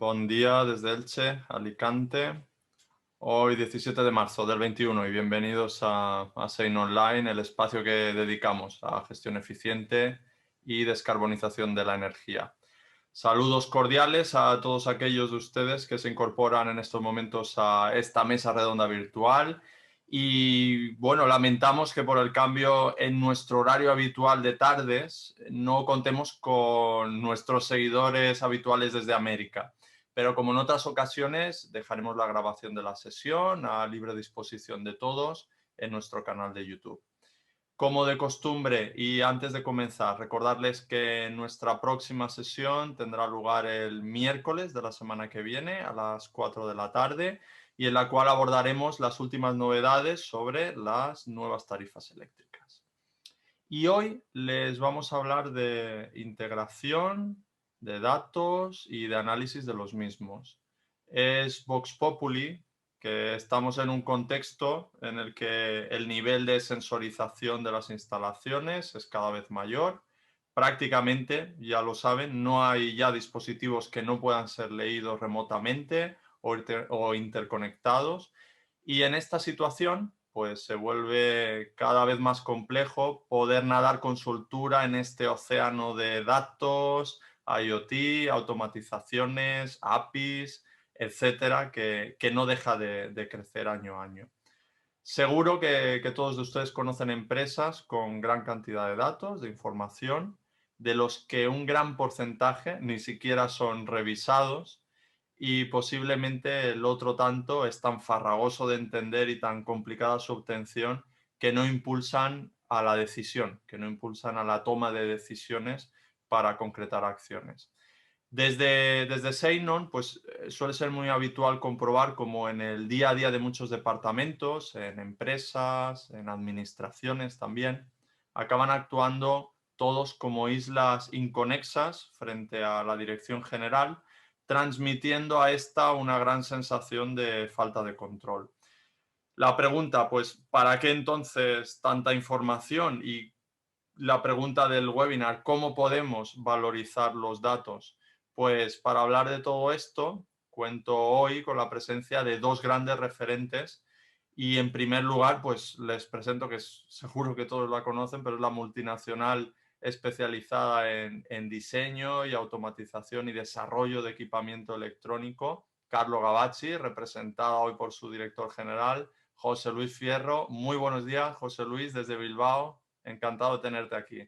Buen día desde Elche, Alicante. Hoy 17 de marzo del 21 y bienvenidos a Sein Online, el espacio que dedicamos a gestión eficiente y descarbonización de la energía. Saludos cordiales a todos aquellos de ustedes que se incorporan en estos momentos a esta mesa redonda virtual. Y bueno, lamentamos que por el cambio en nuestro horario habitual de tardes no contemos con nuestros seguidores habituales desde América. Pero como en otras ocasiones, dejaremos la grabación de la sesión a libre disposición de todos en nuestro canal de YouTube. Como de costumbre y antes de comenzar, recordarles que nuestra próxima sesión tendrá lugar el miércoles de la semana que viene a las 4 de la tarde y en la cual abordaremos las últimas novedades sobre las nuevas tarifas eléctricas. Y hoy les vamos a hablar de integración de datos y de análisis de los mismos. Es Vox Populi, que estamos en un contexto en el que el nivel de sensorización de las instalaciones es cada vez mayor. Prácticamente, ya lo saben, no hay ya dispositivos que no puedan ser leídos remotamente o interconectados. Y en esta situación, pues se vuelve cada vez más complejo poder nadar con soltura en este océano de datos, IoT, automatizaciones, APIs, etcétera, que no deja de crecer año a año. Seguro que todos de ustedes conocen empresas con gran cantidad de datos, de información, de los que un gran porcentaje ni siquiera son revisados y posiblemente el otro tanto es tan farragoso de entender y tan complicada su obtención que no impulsan a la decisión, que no impulsan a la toma de decisiones para concretar acciones. Desde Seinon, pues suele ser muy habitual comprobar como en el día a día de muchos departamentos, en empresas, en administraciones también, acaban actuando todos como islas inconexas frente a la dirección general, transmitiendo a esta una gran sensación de falta de control. La pregunta, pues, ¿para qué entonces tanta información? Y la pregunta del webinar, ¿cómo podemos valorizar los datos? Pues para hablar de todo esto, cuento hoy con la presencia de dos grandes referentes y en primer lugar, pues les presento que seguro que todos la conocen, pero es la multinacional especializada en diseño y automatización y desarrollo de equipamiento electrónico, Carlo Gavazzi, representada hoy por su director general, José Luis Fierro. Muy buenos días, José Luis, desde Bilbao. Encantado de tenerte aquí.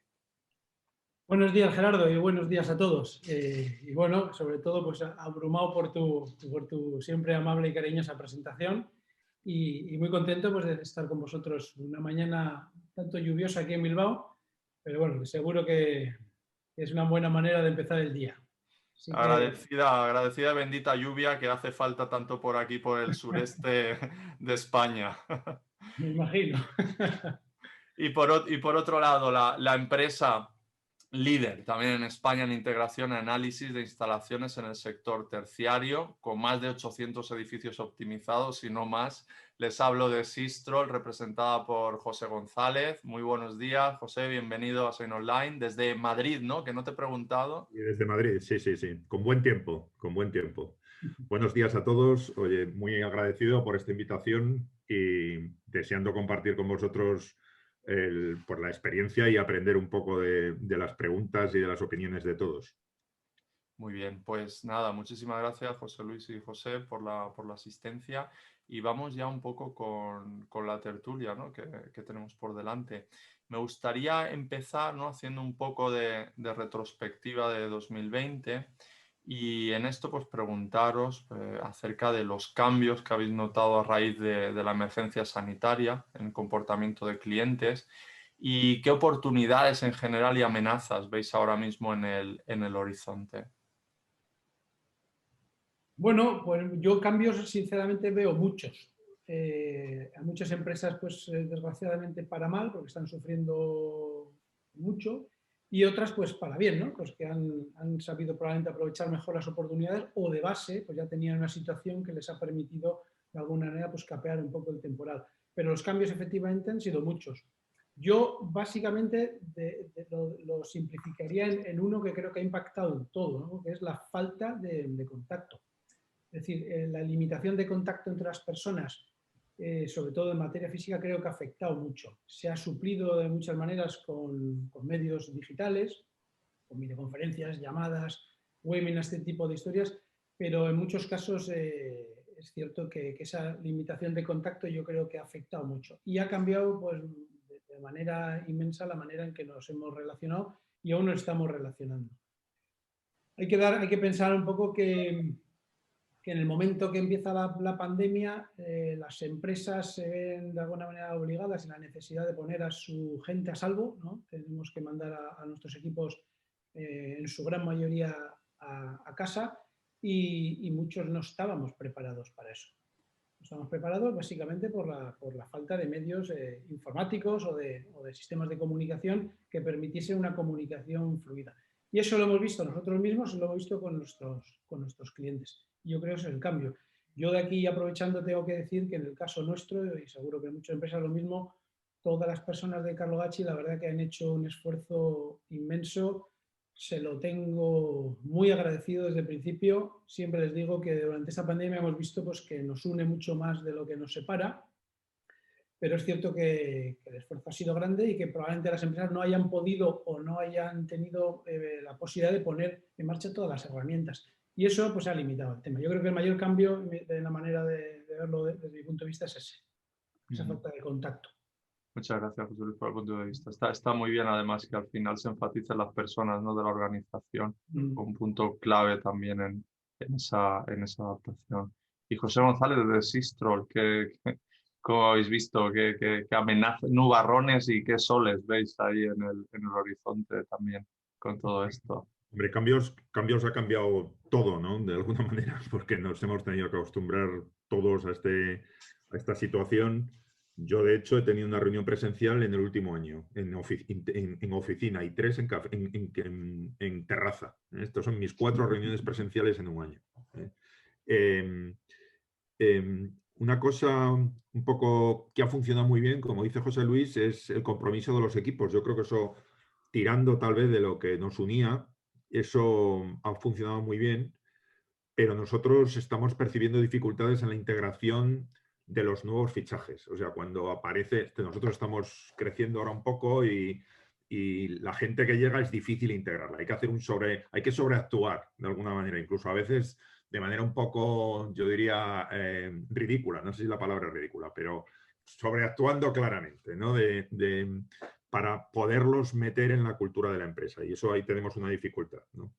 Buenos días, Gerardo, y buenos días a todos. Y bueno, sobre todo, pues abrumado por tu siempre amable y cariñosa presentación y muy contento pues, de estar con vosotros una mañana tanto lluviosa aquí en Bilbao, pero bueno, seguro que es una buena manera de empezar el día. Así que Agradecida bendita lluvia que hace falta tanto por aquí, por el sureste de España. me imagino. Y por otro lado, la empresa líder también en España en integración y análisis de instalaciones en el sector terciario, con más de 800 edificios optimizados y no más. Les hablo de Sistrol, representada por José González. Muy buenos días, José, bienvenido a Sein Online, desde Madrid, ¿no? Que no te he preguntado. Y desde Madrid, sí, sí, sí, con buen tiempo, con buen tiempo. Buenos días a todos. Oye, muy agradecido por esta invitación y deseando compartir con vosotros por la experiencia y aprender un poco de las preguntas y de las opiniones de todos. Muy bien, pues nada, muchísimas gracias José Luis y José por la asistencia y vamos ya un poco con la tertulia, ¿no? que tenemos por delante. Me gustaría empezar, ¿no? haciendo un poco de retrospectiva de 2020 y en esto pues preguntaros acerca de los cambios que habéis notado a raíz de la emergencia sanitaria en el comportamiento de clientes y qué oportunidades en general y amenazas veis ahora mismo en el horizonte. Bueno, pues yo cambios sinceramente veo muchos. A muchas empresas, pues desgraciadamente para mal, porque están sufriendo mucho, y otras pues para bien, ¿no? Pues que han sabido probablemente aprovechar mejor las oportunidades o de base, pues ya tenían una situación que les ha permitido de alguna manera pues capear un poco el temporal. Pero los cambios efectivamente han sido muchos. Yo básicamente lo simplificaría en uno que creo que ha impactado en todo, ¿no? Que es la falta de contacto. Es decir, la limitación de contacto entre las personas, sobre todo en materia física, creo que ha afectado mucho. Se ha suplido de muchas maneras con medios digitales, con videoconferencias, llamadas, webinars, este tipo de historias, pero en muchos casos es cierto que esa limitación de contacto yo creo que ha afectado mucho y ha cambiado pues, de manera inmensa la manera en que nos hemos relacionado y aún nos estamos relacionando. Hay que pensar un poco que en el momento que empieza la pandemia, las empresas se ven de alguna manera obligadas en la necesidad de poner a su gente a salvo, ¿no? Tenemos que mandar a nuestros equipos en su gran mayoría a casa y muchos no estábamos preparados para eso. No estábamos preparados básicamente por la falta de medios informáticos o de sistemas de comunicación que permitiesen una comunicación fluida. Y eso lo hemos visto nosotros mismos y lo hemos visto con nuestros clientes. Yo creo que ese es el cambio. Yo de aquí aprovechando tengo que decir que en el caso nuestro, y seguro que en muchas empresas lo mismo, todas las personas de Carlo Gacci la verdad que han hecho un esfuerzo inmenso. Se lo tengo muy agradecido desde el principio. Siempre les digo que durante esta pandemia hemos visto pues, que nos une mucho más de lo que nos separa, pero es cierto que el esfuerzo ha sido grande y que probablemente las empresas no hayan podido o no hayan tenido la posibilidad de poner en marcha todas las herramientas. Y eso pues, ha limitado el tema. Yo creo que el mayor cambio de la manera de verlo desde mi punto de vista es ese, esa falta de contacto. Muchas gracias, José Luis, por el punto de vista. Está muy bien, además, que al final se enfaticen las personas, ¿no?, de la organización, un punto clave también en esa adaptación. Y José González de Sistrol, ¿cómo habéis visto? ¿Qué amenazas, nubarrones y qué soles veis ahí en el horizonte también con todo esto? Hombre, cambios ha cambiado todo, ¿no? De alguna manera, porque nos hemos tenido que acostumbrar todos a esta situación. Yo, de hecho, he tenido una reunión presencial en el último año, en oficina, y 3 en terraza. Estos son mis 4 reuniones presenciales en un año. Una cosa un poco que ha funcionado muy bien, como dice José Luis, es el compromiso de los equipos. Yo creo que eso, tirando tal vez de lo que nos unía, eso ha funcionado muy bien, pero nosotros estamos percibiendo dificultades en la integración de los nuevos fichajes. O sea, cuando aparece, nosotros estamos creciendo ahora un poco y la gente que llega es difícil integrarla. Hay que sobreactuar de alguna manera, incluso a veces de manera un poco, yo diría, ridícula. No sé si la palabra es ridícula, pero sobreactuando claramente, ¿no? Para poderlos meter en la cultura de la empresa. Y eso ahí tenemos una dificultad, ¿no?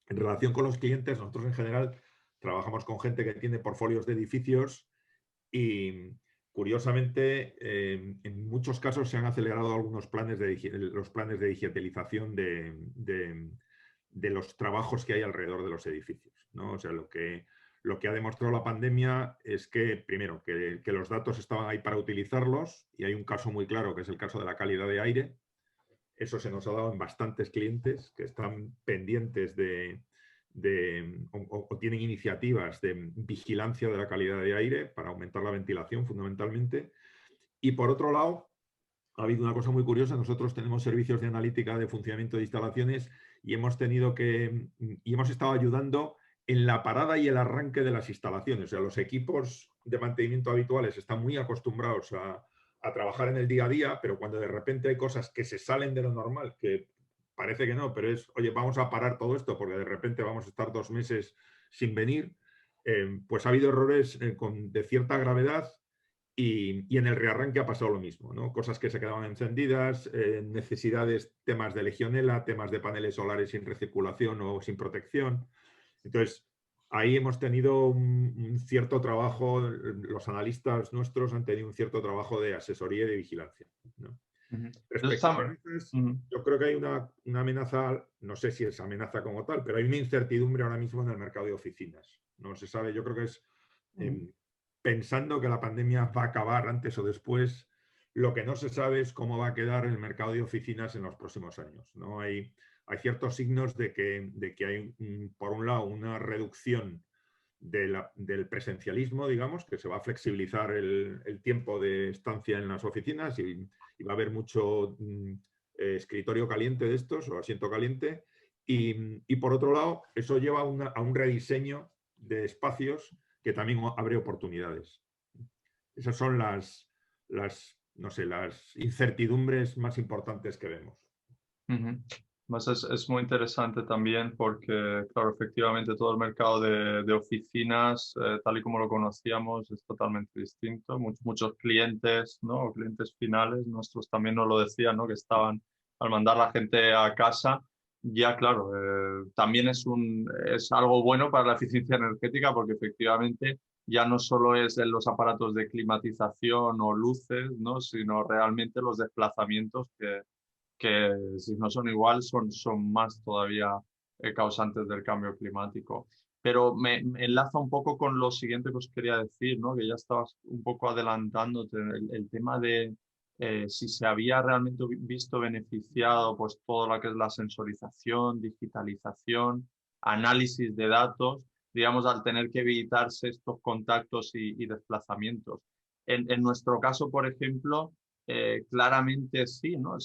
En relación con los clientes, nosotros en general trabajamos con gente que tiene portfolios de edificios y, curiosamente, en muchos casos se han acelerado algunos planes los planes de digitalización de los trabajos que hay alrededor de los edificios, ¿no? O sea, lo que ha demostrado la pandemia es que, primero, que los datos estaban ahí para utilizarlos, y hay un caso muy claro que es el caso de la calidad de aire. Eso se nos ha dado en bastantes clientes que están pendientes o tienen iniciativas de vigilancia de la calidad de aire para aumentar la ventilación, fundamentalmente. Y por otro lado, ha habido una cosa muy curiosa. Nosotros tenemos servicios de analítica de funcionamiento de instalaciones y hemos estado ayudando en la parada y el arranque de las instalaciones. O sea, los equipos de mantenimiento habituales están muy acostumbrados a trabajar en el día a día, pero cuando de repente hay cosas que se salen de lo normal, que parece que no, pero es, oye, vamos a parar todo esto porque de repente vamos a estar 2 meses sin venir, pues ha habido errores de cierta gravedad y en el rearranque ha pasado lo mismo, ¿no? Cosas que se quedaban encendidas, necesidades, temas de legionela, temas de paneles solares sin recirculación o sin protección. Entonces, ahí hemos tenido un cierto trabajo, los analistas nuestros han tenido un cierto trabajo de asesoría y de vigilancia, ¿no? Respecto a amenazas, yo creo que hay una amenaza, no sé si es amenaza como tal, pero hay una incertidumbre ahora mismo en el mercado de oficinas. No se sabe, yo creo que es pensando que la pandemia va a acabar antes o después, lo que no se sabe es cómo va a quedar el mercado de oficinas en los próximos años, ¿no? Hay ciertos signos de que hay, por un lado, una reducción del presencialismo, digamos, que se va a flexibilizar el tiempo de estancia en las oficinas y va a haber mucho escritorio caliente de estos o asiento caliente. Y por otro lado, eso lleva a un rediseño de espacios que también abre oportunidades. Esas son no sé, las incertidumbres más importantes que vemos. Pues es muy interesante también porque, claro, efectivamente todo el mercado de oficinas, tal y como lo conocíamos, es totalmente distinto. Muchos clientes, ¿no? O clientes finales, nuestros también nos lo decían, ¿no? Que estaban al mandar la gente a casa. Ya, claro, también es algo bueno para la eficiencia energética porque efectivamente ya no solo es en los aparatos de climatización o luces, ¿no? Sino realmente los desplazamientos que si no son igual, son más todavía causantes del cambio climático. Pero me enlaza un poco con lo siguiente que os quería decir, ¿no? Que ya estabas un poco adelantándote, el tema de si se había realmente visto beneficiado pues todo lo que es la sensorización, digitalización, análisis de datos, digamos, al tener que evitarse estos contactos y desplazamientos. En nuestro caso, por ejemplo, claramente sí, ¿no?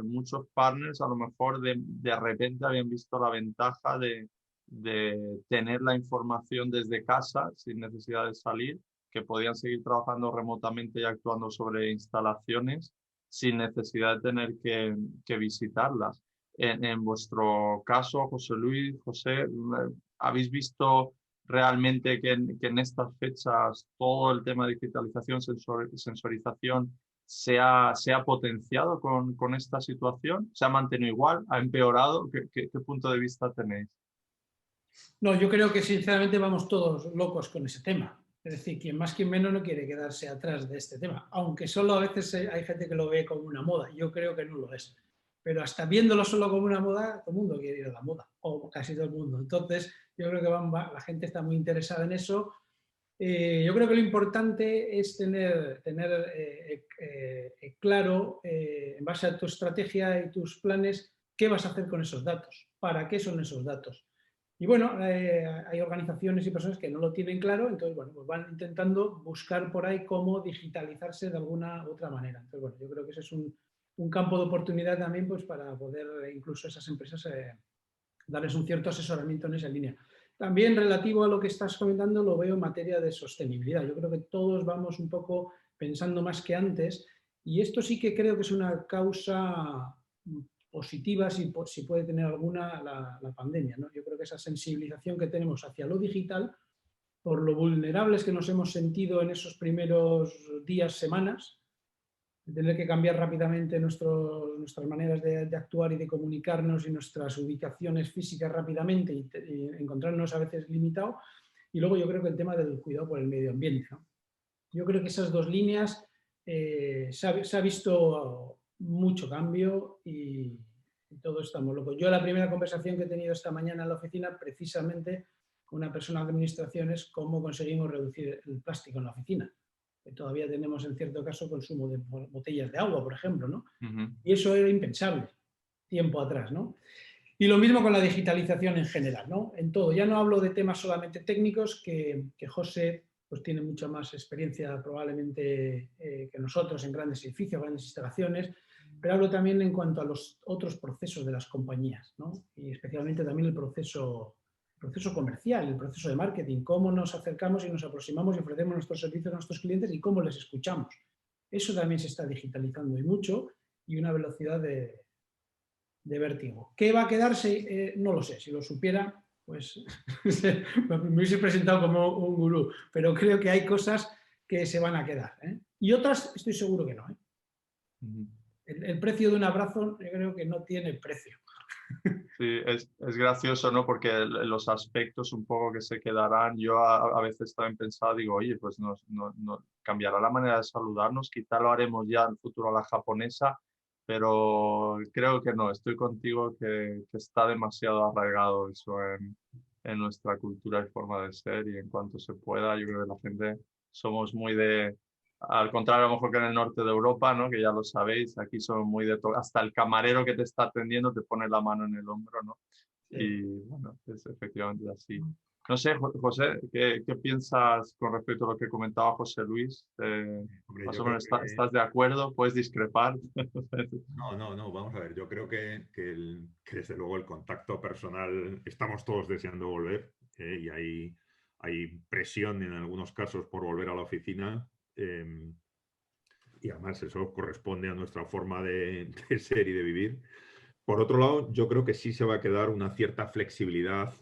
Muchos partners a lo mejor de repente habían visto la ventaja de tener la información desde casa sin necesidad de salir, que podían seguir trabajando remotamente y actuando sobre instalaciones sin necesidad de tener que visitarlas. En vuestro caso, José Luis, José, ¿habéis visto realmente que en estas fechas todo el tema de digitalización, sensorización, se ha potenciado con esta situación? ¿Se ha mantenido igual? ¿Ha empeorado? ¿Qué punto de vista tenéis? No, yo creo que sinceramente vamos todos locos con ese tema. Es decir, quien más, quien menos no quiere quedarse atrás de este tema. Aunque solo a veces hay gente que lo ve como una moda. Yo creo que no lo es. Pero hasta viéndolo solo como una moda, todo el mundo quiere ir a la moda. O casi todo el mundo. Entonces, yo creo que la gente está muy interesada en eso. Yo creo que lo importante es tener claro, en base a tu estrategia y tus planes, qué vas a hacer con esos datos, para qué son esos datos. Y bueno, hay organizaciones y personas que no lo tienen claro, entonces bueno, pues van intentando buscar por ahí cómo digitalizarse de alguna u otra manera. Entonces bueno, yo creo que ese es un campo de oportunidad también pues para poder incluso a esas empresas darles un cierto asesoramiento en esa línea. También relativo a lo que estás comentando lo veo en materia de sostenibilidad. Yo creo que todos vamos un poco pensando más que antes y esto sí que creo que es una causa positiva, si puede tener alguna, la pandemia, ¿no? Yo creo que esa sensibilización que tenemos hacia lo digital, por lo vulnerables que nos hemos sentido en esos primeros días, semanas, de tener que cambiar rápidamente nuestras maneras de actuar y de comunicarnos y nuestras ubicaciones físicas rápidamente y encontrarnos a veces limitados. Y luego yo creo que el tema del cuidado por el medio ambiente, ¿no? Yo creo que esas dos líneas se ha visto mucho cambio y todos estamos locos. Yo la primera conversación que he tenido esta mañana en la oficina, precisamente con una persona de administración, es cómo conseguimos reducir el plástico en la oficina. Que todavía tenemos en cierto caso consumo de botellas de agua, por ejemplo, ¿no? Y eso era impensable tiempo atrás, ¿no? Y lo mismo con la digitalización en general, ¿no? En todo. Ya no hablo de temas solamente técnicos, que José pues tiene mucha más experiencia probablemente que nosotros en grandes edificios, grandes instalaciones, pero hablo también en cuanto a los otros procesos de las compañías, ¿no? Y especialmente también el proceso comercial, el proceso de marketing, cómo nos acercamos y nos aproximamos y ofrecemos nuestros servicios a nuestros clientes y cómo les escuchamos. Eso también se está digitalizando y mucho, y una velocidad de vértigo. ¿Qué va a quedarse? No lo sé. Si lo supiera, pues me hubiese presentado como un gurú, pero creo que hay cosas que se van a quedar, ¿eh? Y otras estoy seguro que no, ¿eh? El precio de un abrazo yo creo que no tiene precio. Sí, es gracioso, ¿no? Porque los aspectos un poco que se quedarán, yo a veces también pensaba, digo, oye, pues nos cambiará la manera de saludarnos, quizá lo haremos ya en el futuro a la japonesa, pero creo que no, estoy contigo que está demasiado arraigado eso en nuestra cultura y forma de ser, y en cuanto se pueda, yo creo que la gente somos muy al contrario, a lo mejor que en el norte de Europa, ¿no? Que ya lo sabéis, aquí son muy de todo. Hasta el camarero que te está atendiendo te pone la mano en el hombro, ¿no? Sí. Y bueno, es efectivamente así. No sé, José, ¿qué piensas con respecto a lo que comentaba José Luis? Hombre, Más yo o creo menos, que... ¿estás de acuerdo? ¿Puedes discrepar? No, vamos a ver, yo creo que desde luego el contacto personal, estamos todos deseando volver, y hay presión en algunos casos por volver a la oficina, y además eso corresponde a nuestra forma de ser y de vivir. Por otro lado, yo creo que sí se va a quedar una cierta flexibilidad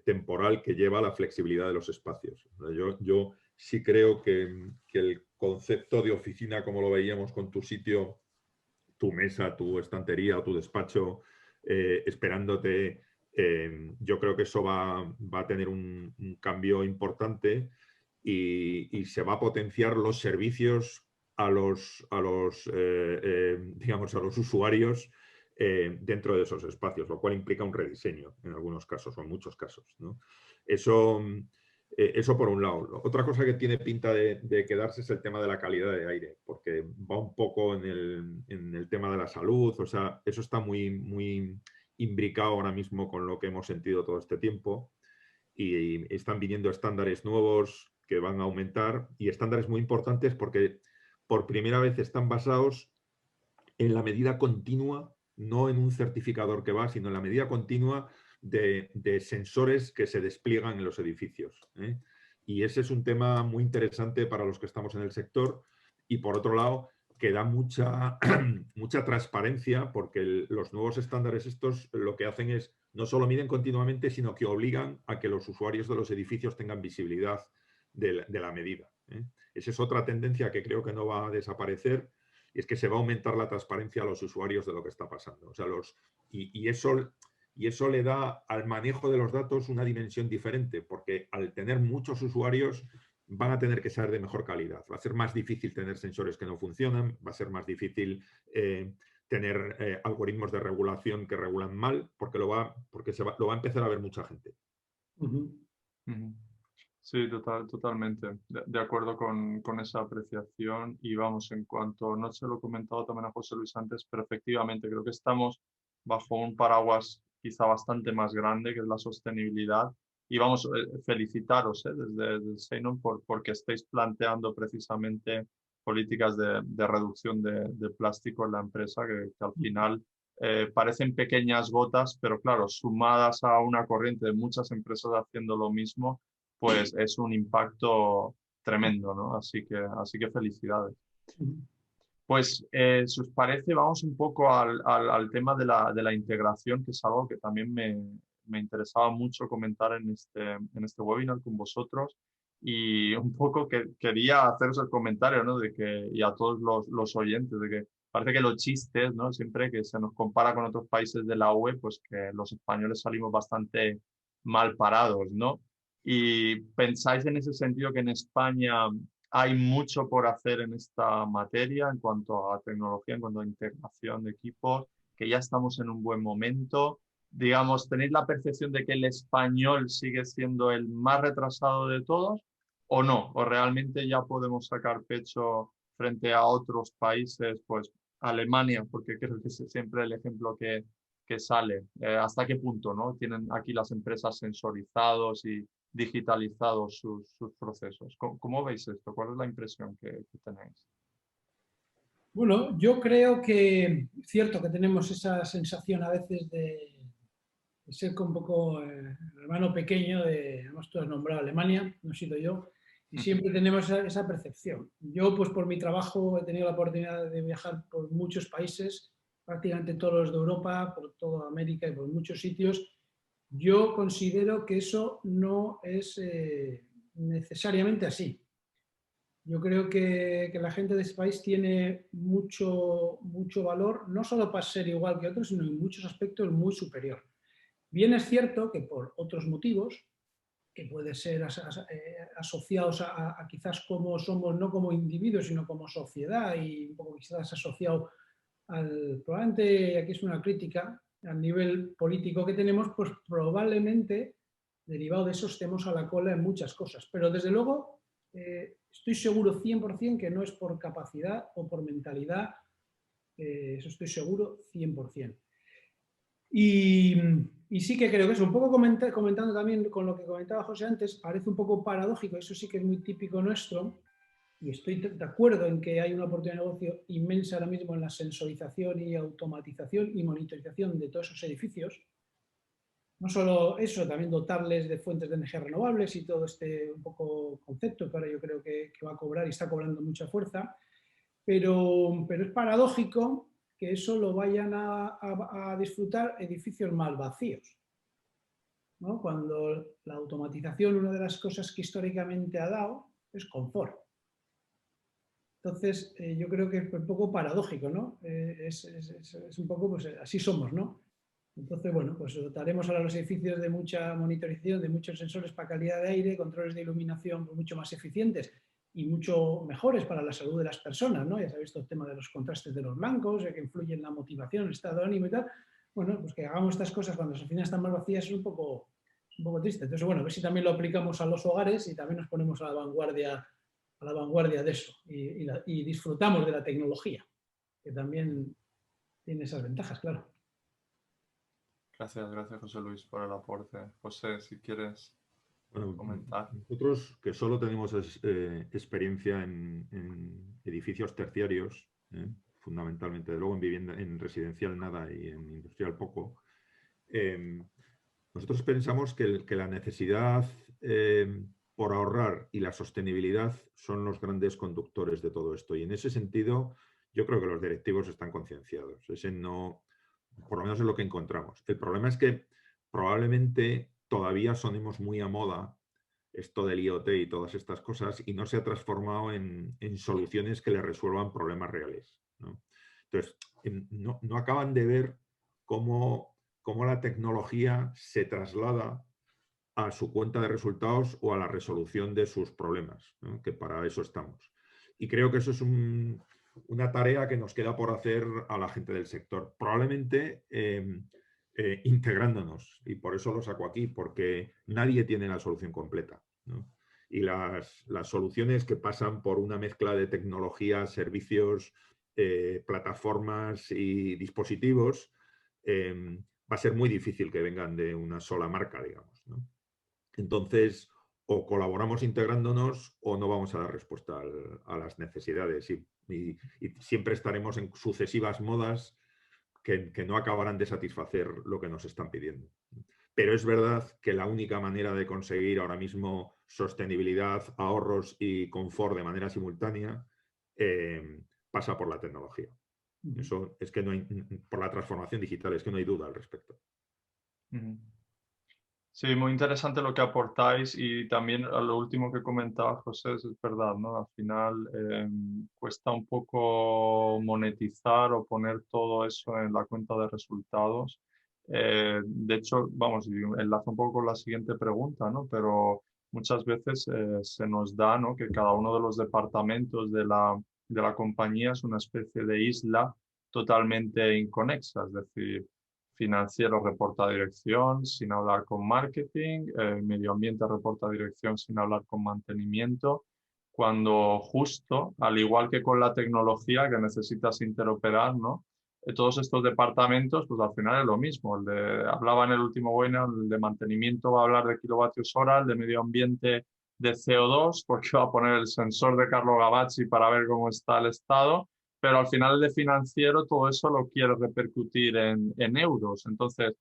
temporal que lleva a la flexibilidad de los espacios. Yo sí creo que el concepto de oficina, como lo veíamos con tu sitio, tu mesa, tu estantería o tu despacho esperándote, yo creo que eso va a tener un cambio importante y se va a potenciar los servicios digamos, a los usuarios dentro de esos espacios, lo cual implica un rediseño en algunos casos o en muchos casos, ¿no? Eso, eso por un lado. Otra cosa que tiene pinta de quedarse es el tema de la calidad de aire, porque va un poco en el tema de la salud, o sea, eso está muy imbricado ahora mismo con lo que hemos sentido todo este tiempo y están viniendo estándares nuevos que van a aumentar y estándares muy importantes porque por primera vez están basados en la medida continua, no en un certificador que va, sino en la medida continua de sensores que se despliegan en los edificios, ¿eh? Y ese es un tema muy interesante para los que estamos en el sector y por otro lado que da mucha, mucha transparencia porque los nuevos estándares estos lo que hacen es no solo miden continuamente, sino que obligan a que los usuarios de los edificios tengan visibilidad de la medida, ¿eh? Esa es otra tendencia que creo que no va a desaparecer y es que se va a aumentar la transparencia a los usuarios de lo que está pasando. O sea, y eso le da al manejo de los datos una dimensión diferente, porque al tener muchos usuarios van a tener que ser de mejor calidad. Va a ser más difícil tener sensores que no funcionan, va a ser más difícil tener algoritmos de regulación que regulan mal, porque lo va a empezar a ver mucha gente. Ujú. Ujú. Sí, totalmente. De acuerdo con esa apreciación. Y vamos, en cuanto, no se lo he comentado también a José Luis antes, pero efectivamente creo que estamos bajo un paraguas quizá bastante más grande, que es la sostenibilidad. Y vamos, felicitaros desde Seinon porque estáis planteando precisamente políticas de reducción de plástico en la empresa, que al final parecen pequeñas gotas, pero claro, sumadas a una corriente de muchas empresas haciendo lo mismo pues es un impacto tremendo, ¿no? Así que felicidades. Ujú. Pues, si os parece, vamos un poco al tema de la integración, que es algo que también me interesaba mucho comentar en este webinar con vosotros. Y un poco que quería haceros el comentario, ¿no? De que, y a todos los oyentes, de que parece que los chistes, ¿no? Siempre que se nos compara con otros países de la UE, pues que los españoles salimos bastante mal parados, ¿no? ¿Y pensáis en ese sentido que en España hay mucho por hacer en esta materia en cuanto a tecnología, en cuanto a integración de equipos, que ya estamos en un buen momento? Digamos, ¿tenéis la percepción de que el español sigue siendo el más retrasado de todos o no? ¿O realmente ya podemos sacar pecho frente a otros países, pues Alemania, porque creo que es siempre el ejemplo que sale? ¿Hasta qué punto, no? Tienen aquí las empresas sensorizados y digitalizados sus procesos. ¿Cómo veis esto? ¿Cuál es la impresión que tenéis? Bueno, yo creo que es cierto que tenemos esa sensación a veces de ser como un poco el hermano pequeño de, además tú has nombrado Alemania, no he sido yo, y siempre tenemos esa percepción. Yo, pues por mi trabajo, he tenido la oportunidad de viajar por muchos países, prácticamente todos los de Europa, por toda América y por muchos sitios. Yo considero que eso no es necesariamente así. Yo creo que la gente de ese país tiene mucho valor, no solo para ser igual que otros, sino en muchos aspectos muy superior. Bien es cierto que por otros motivos, que pueden ser asociados a quizás cómo somos, no como individuos, sino como sociedad, y un poco quizás asociado probablemente, aquí es una crítica, al nivel político que tenemos, pues probablemente derivado de eso estemos a la cola en muchas cosas. Pero desde luego estoy seguro 100% que no es por capacidad o por mentalidad, eso estoy seguro 100%. Y, y sí que creo que eso, un poco comentando también con lo que comentaba José antes, parece un poco paradójico, eso sí que es muy típico nuestro, y estoy de acuerdo en que hay una oportunidad de negocio inmensa ahora mismo en la sensorización y automatización y monitorización de todos esos edificios. No solo eso, también dotarles de fuentes de energía renovables y todo este un poco concepto que ahora yo creo que va a cobrar y está cobrando mucha fuerza, pero es paradójico que eso lo vayan a disfrutar edificios más vacíos, ¿no? Cuando la automatización, una de las cosas que históricamente ha dado es confort. Entonces, yo creo que es un poco paradójico, ¿no? Es un poco, pues así somos, ¿no? Entonces, bueno, pues dotaremos ahora los edificios de mucha monitorización, de muchos sensores para calidad de aire, controles de iluminación mucho más eficientes y mucho mejores para la salud de las personas, ¿no? Ya sabéis todo el tema de los contrastes de los blancos, que influyen en la motivación, el estado de ánimo y tal. Bueno, pues que hagamos estas cosas cuando las oficinas están más vacías es un poco triste. Entonces, bueno, a ver si también lo aplicamos a los hogares y también nos ponemos a la vanguardia de eso y disfrutamos de la tecnología, que también tiene esas ventajas, claro. Gracias José Luis por el aporte. José, si quieres Bueno, comentar. nosotros que solo tenemos experiencia en edificios terciarios, fundamentalmente, luego en vivienda, en residencial nada y en industrial poco, nosotros pensamos que la necesidad por ahorrar y la sostenibilidad son los grandes conductores de todo esto. Y en ese sentido, yo creo que los directivos están concienciados. Ese no, por lo menos es lo que encontramos. El problema es que probablemente todavía sonemos muy a moda esto del IoT y todas estas cosas y no se ha transformado en soluciones que le resuelvan problemas reales, ¿no? Entonces, no acaban de ver cómo la tecnología se traslada a su cuenta de resultados o a la resolución de sus problemas, ¿no? Que para eso estamos. Y creo que eso es una tarea que nos queda por hacer a la gente del sector. Probablemente integrándonos, y por eso lo saco aquí, porque nadie tiene la solución completa, ¿no? Y las soluciones que pasan por una mezcla de tecnologías, servicios, plataformas y dispositivos, va a ser muy difícil que vengan de una sola marca, digamos, ¿no? Entonces, o colaboramos integrándonos o no vamos a dar respuesta a las necesidades y siempre estaremos en sucesivas modas que no acabarán de satisfacer lo que nos están pidiendo. Pero es verdad que la única manera de conseguir ahora mismo sostenibilidad, ahorros y confort de manera simultánea pasa por la tecnología. Eso es que no hay, por la transformación digital, es que no hay duda al respecto. Sí, muy interesante lo que aportáis y también a lo último que comentaba José, es verdad, ¿no? Al final cuesta un poco monetizar o poner todo eso en la cuenta de resultados. De hecho, vamos, y enlazo un poco con la siguiente pregunta, ¿no? Pero muchas veces se nos da, ¿no? Que cada uno de los departamentos de la compañía es una especie de isla totalmente inconexa, es decir, financiero reporta a dirección sin hablar con marketing, medio ambiente reporta a dirección sin hablar con mantenimiento, cuando justo, al igual que con la tecnología que necesitas interoperar, ¿no? Todos estos departamentos, pues al final es lo mismo. Hablaba en el último webinar, el de mantenimiento va a hablar de kilovatios hora, el de medio ambiente de CO2, porque va a poner el sensor de Carlo Gavazzi para ver cómo está el estado, pero al final el de financiero todo eso lo quiere repercutir en euros. Entonces,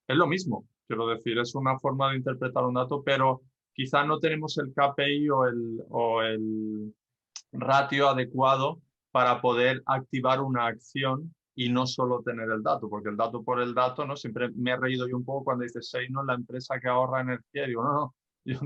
es lo mismo, quiero decir, es una forma de interpretar un dato, pero quizá no tenemos el KPI o el ratio adecuado para poder activar una acción y no solo tener el dato, porque el dato por el dato, ¿no? Siempre me he reído yo un poco cuando dices, no, la empresa que ahorra energía. Y digo, no,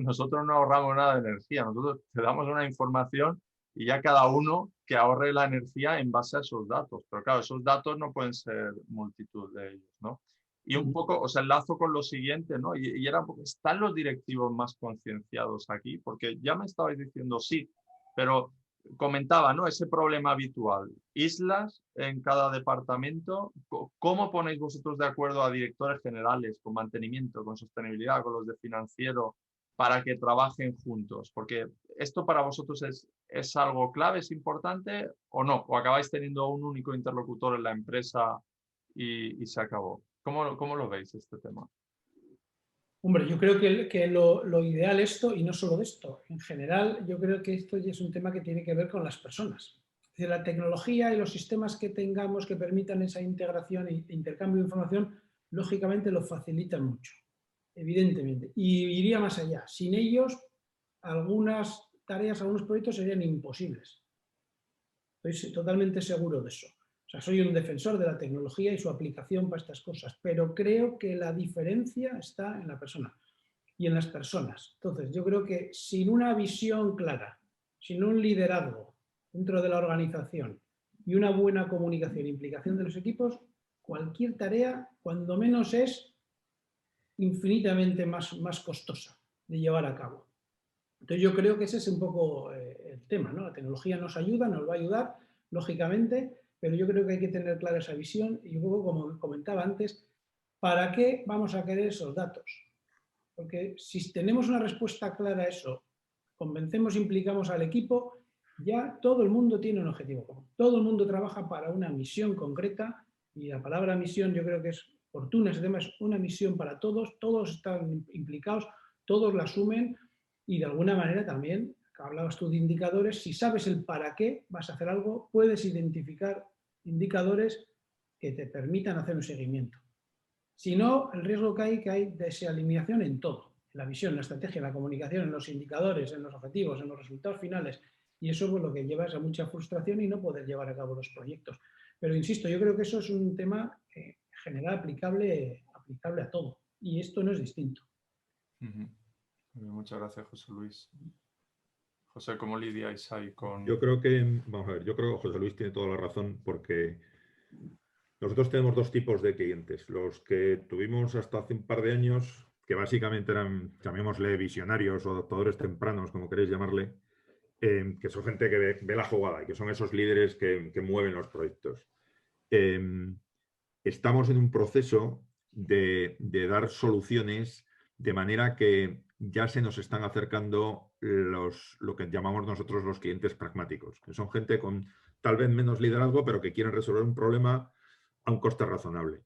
nosotros no ahorramos nada de energía, nosotros te damos una información y ya cada uno que ahorre la energía en base a esos datos. Pero claro, esos datos no pueden ser multitud de ellos, ¿no? Y un poco, o sea, enlazo con lo siguiente, ¿no? Y era, ¿están los directivos más concienciados aquí? Porque ya me estabais diciendo sí, pero comentaba, ¿no? Ese problema habitual. Islas en cada departamento. ¿Cómo ponéis vosotros de acuerdo a directores generales con mantenimiento, con sostenibilidad, con los de financiero, para que trabajen juntos? Porque esto para vosotros es algo clave, es importante o no, o acabáis teniendo un único interlocutor en la empresa y se acabó. ¿Cómo lo veis este tema? Hombre, yo creo que lo ideal esto, y no solo de esto, en general, yo creo que esto ya es un tema que tiene que ver con las personas. Es decir, la tecnología y los sistemas que tengamos que permitan esa integración e intercambio de información, lógicamente lo facilitan mucho, evidentemente. Y iría más allá. Sin ellos, algunas tareas, algunos proyectos serían imposibles. Estoy totalmente seguro de eso. O sea, soy un defensor de la tecnología y su aplicación para estas cosas, pero creo que la diferencia está en la persona y en las personas. Entonces, yo creo que sin una visión clara, sin un liderazgo dentro de la organización y una buena comunicación e implicación de los equipos, cualquier tarea, cuando menos, es infinitamente más costosa de llevar a cabo. Entonces yo creo que ese es un poco el tema, ¿no? La tecnología nos ayuda, nos va a ayudar, lógicamente, pero yo creo que hay que tener clara esa visión y luego, como comentaba antes, ¿para qué vamos a querer esos datos? Porque si tenemos una respuesta clara a eso, convencemos, implicamos al equipo, ya todo el mundo tiene un objetivo común. Todo el mundo trabaja para una misión concreta y la palabra misión yo creo que es oportuna, ese tema es una misión para todos, todos están implicados, todos la asumen y de alguna manera también, hablabas tú de indicadores, si sabes el para qué vas a hacer algo, puedes identificar indicadores que te permitan hacer un seguimiento. Si no, el riesgo que hay desalineación en todo, en la visión, en la estrategia, en la comunicación, en los indicadores, en los objetivos, en los resultados finales. Y eso pues, lo que lleva es a mucha frustración y no poder llevar a cabo los proyectos. Pero insisto, yo creo que eso es un tema general aplicable a todo. Y esto no es distinto. Muchas gracias, José Luis. José, ¿cómo lidiáis ahí con...? Yo creo que, vamos a ver, yo creo que José Luis tiene toda la razón porque nosotros tenemos dos tipos de clientes. Los que tuvimos hasta hace un par de años, que básicamente eran, llamémosle visionarios o adoptadores tempranos, como queréis llamarle, que son gente que ve la jugada y que son esos líderes que mueven los proyectos. Estamos en un proceso de dar soluciones de manera que ya se nos están acercando lo que llamamos nosotros los clientes pragmáticos, que son gente con tal vez menos liderazgo, pero que quieren resolver un problema a un coste razonable.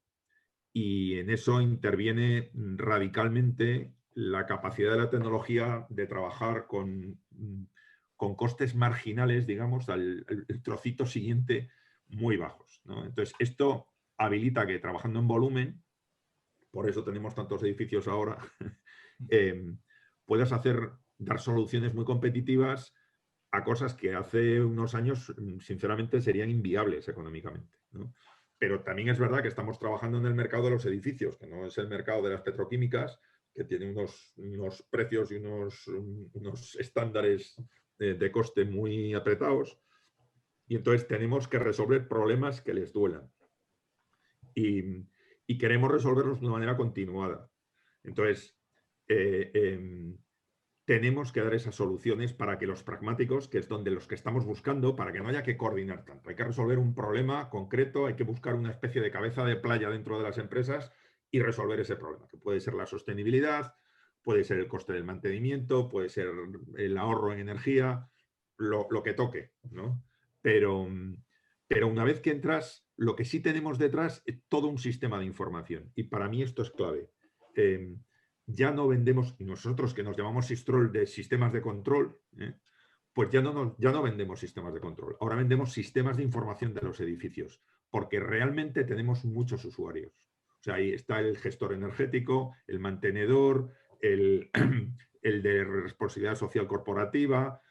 Y en eso interviene radicalmente la capacidad de la tecnología de trabajar con costes marginales, digamos, al trocito siguiente muy bajos, ¿no? Entonces, esto habilita que trabajando en volumen, por eso tenemos tantos edificios ahora, puedas dar soluciones muy competitivas a cosas que hace unos años, sinceramente, serían inviables económicamente, ¿no? Pero también es verdad que estamos trabajando en el mercado de los edificios, que no es el mercado de las petroquímicas, que tiene unos precios y unos estándares de coste muy apretados. Y entonces tenemos que resolver problemas que les duelan. Y queremos resolverlos de una manera continuada. Entonces, tenemos que dar esas soluciones para que los pragmáticos, que es donde los que estamos buscando, para que no haya que coordinar tanto. Hay que resolver un problema concreto, hay que buscar una especie de cabeza de playa dentro de las empresas y resolver ese problema, que puede ser la sostenibilidad, puede ser el coste del mantenimiento, puede ser el ahorro en energía, lo que toque, ¿no? Pero una vez que entras, lo que sí tenemos detrás es todo un sistema de información. Y para mí esto es clave. Ya no vendemos, y nosotros que nos llamamos Sistrol de sistemas de control, pues ya no vendemos sistemas de control. Ahora vendemos sistemas de información de los edificios, porque realmente tenemos muchos usuarios. O sea, ahí está el gestor energético, el mantenedor, el de responsabilidad social corporativa.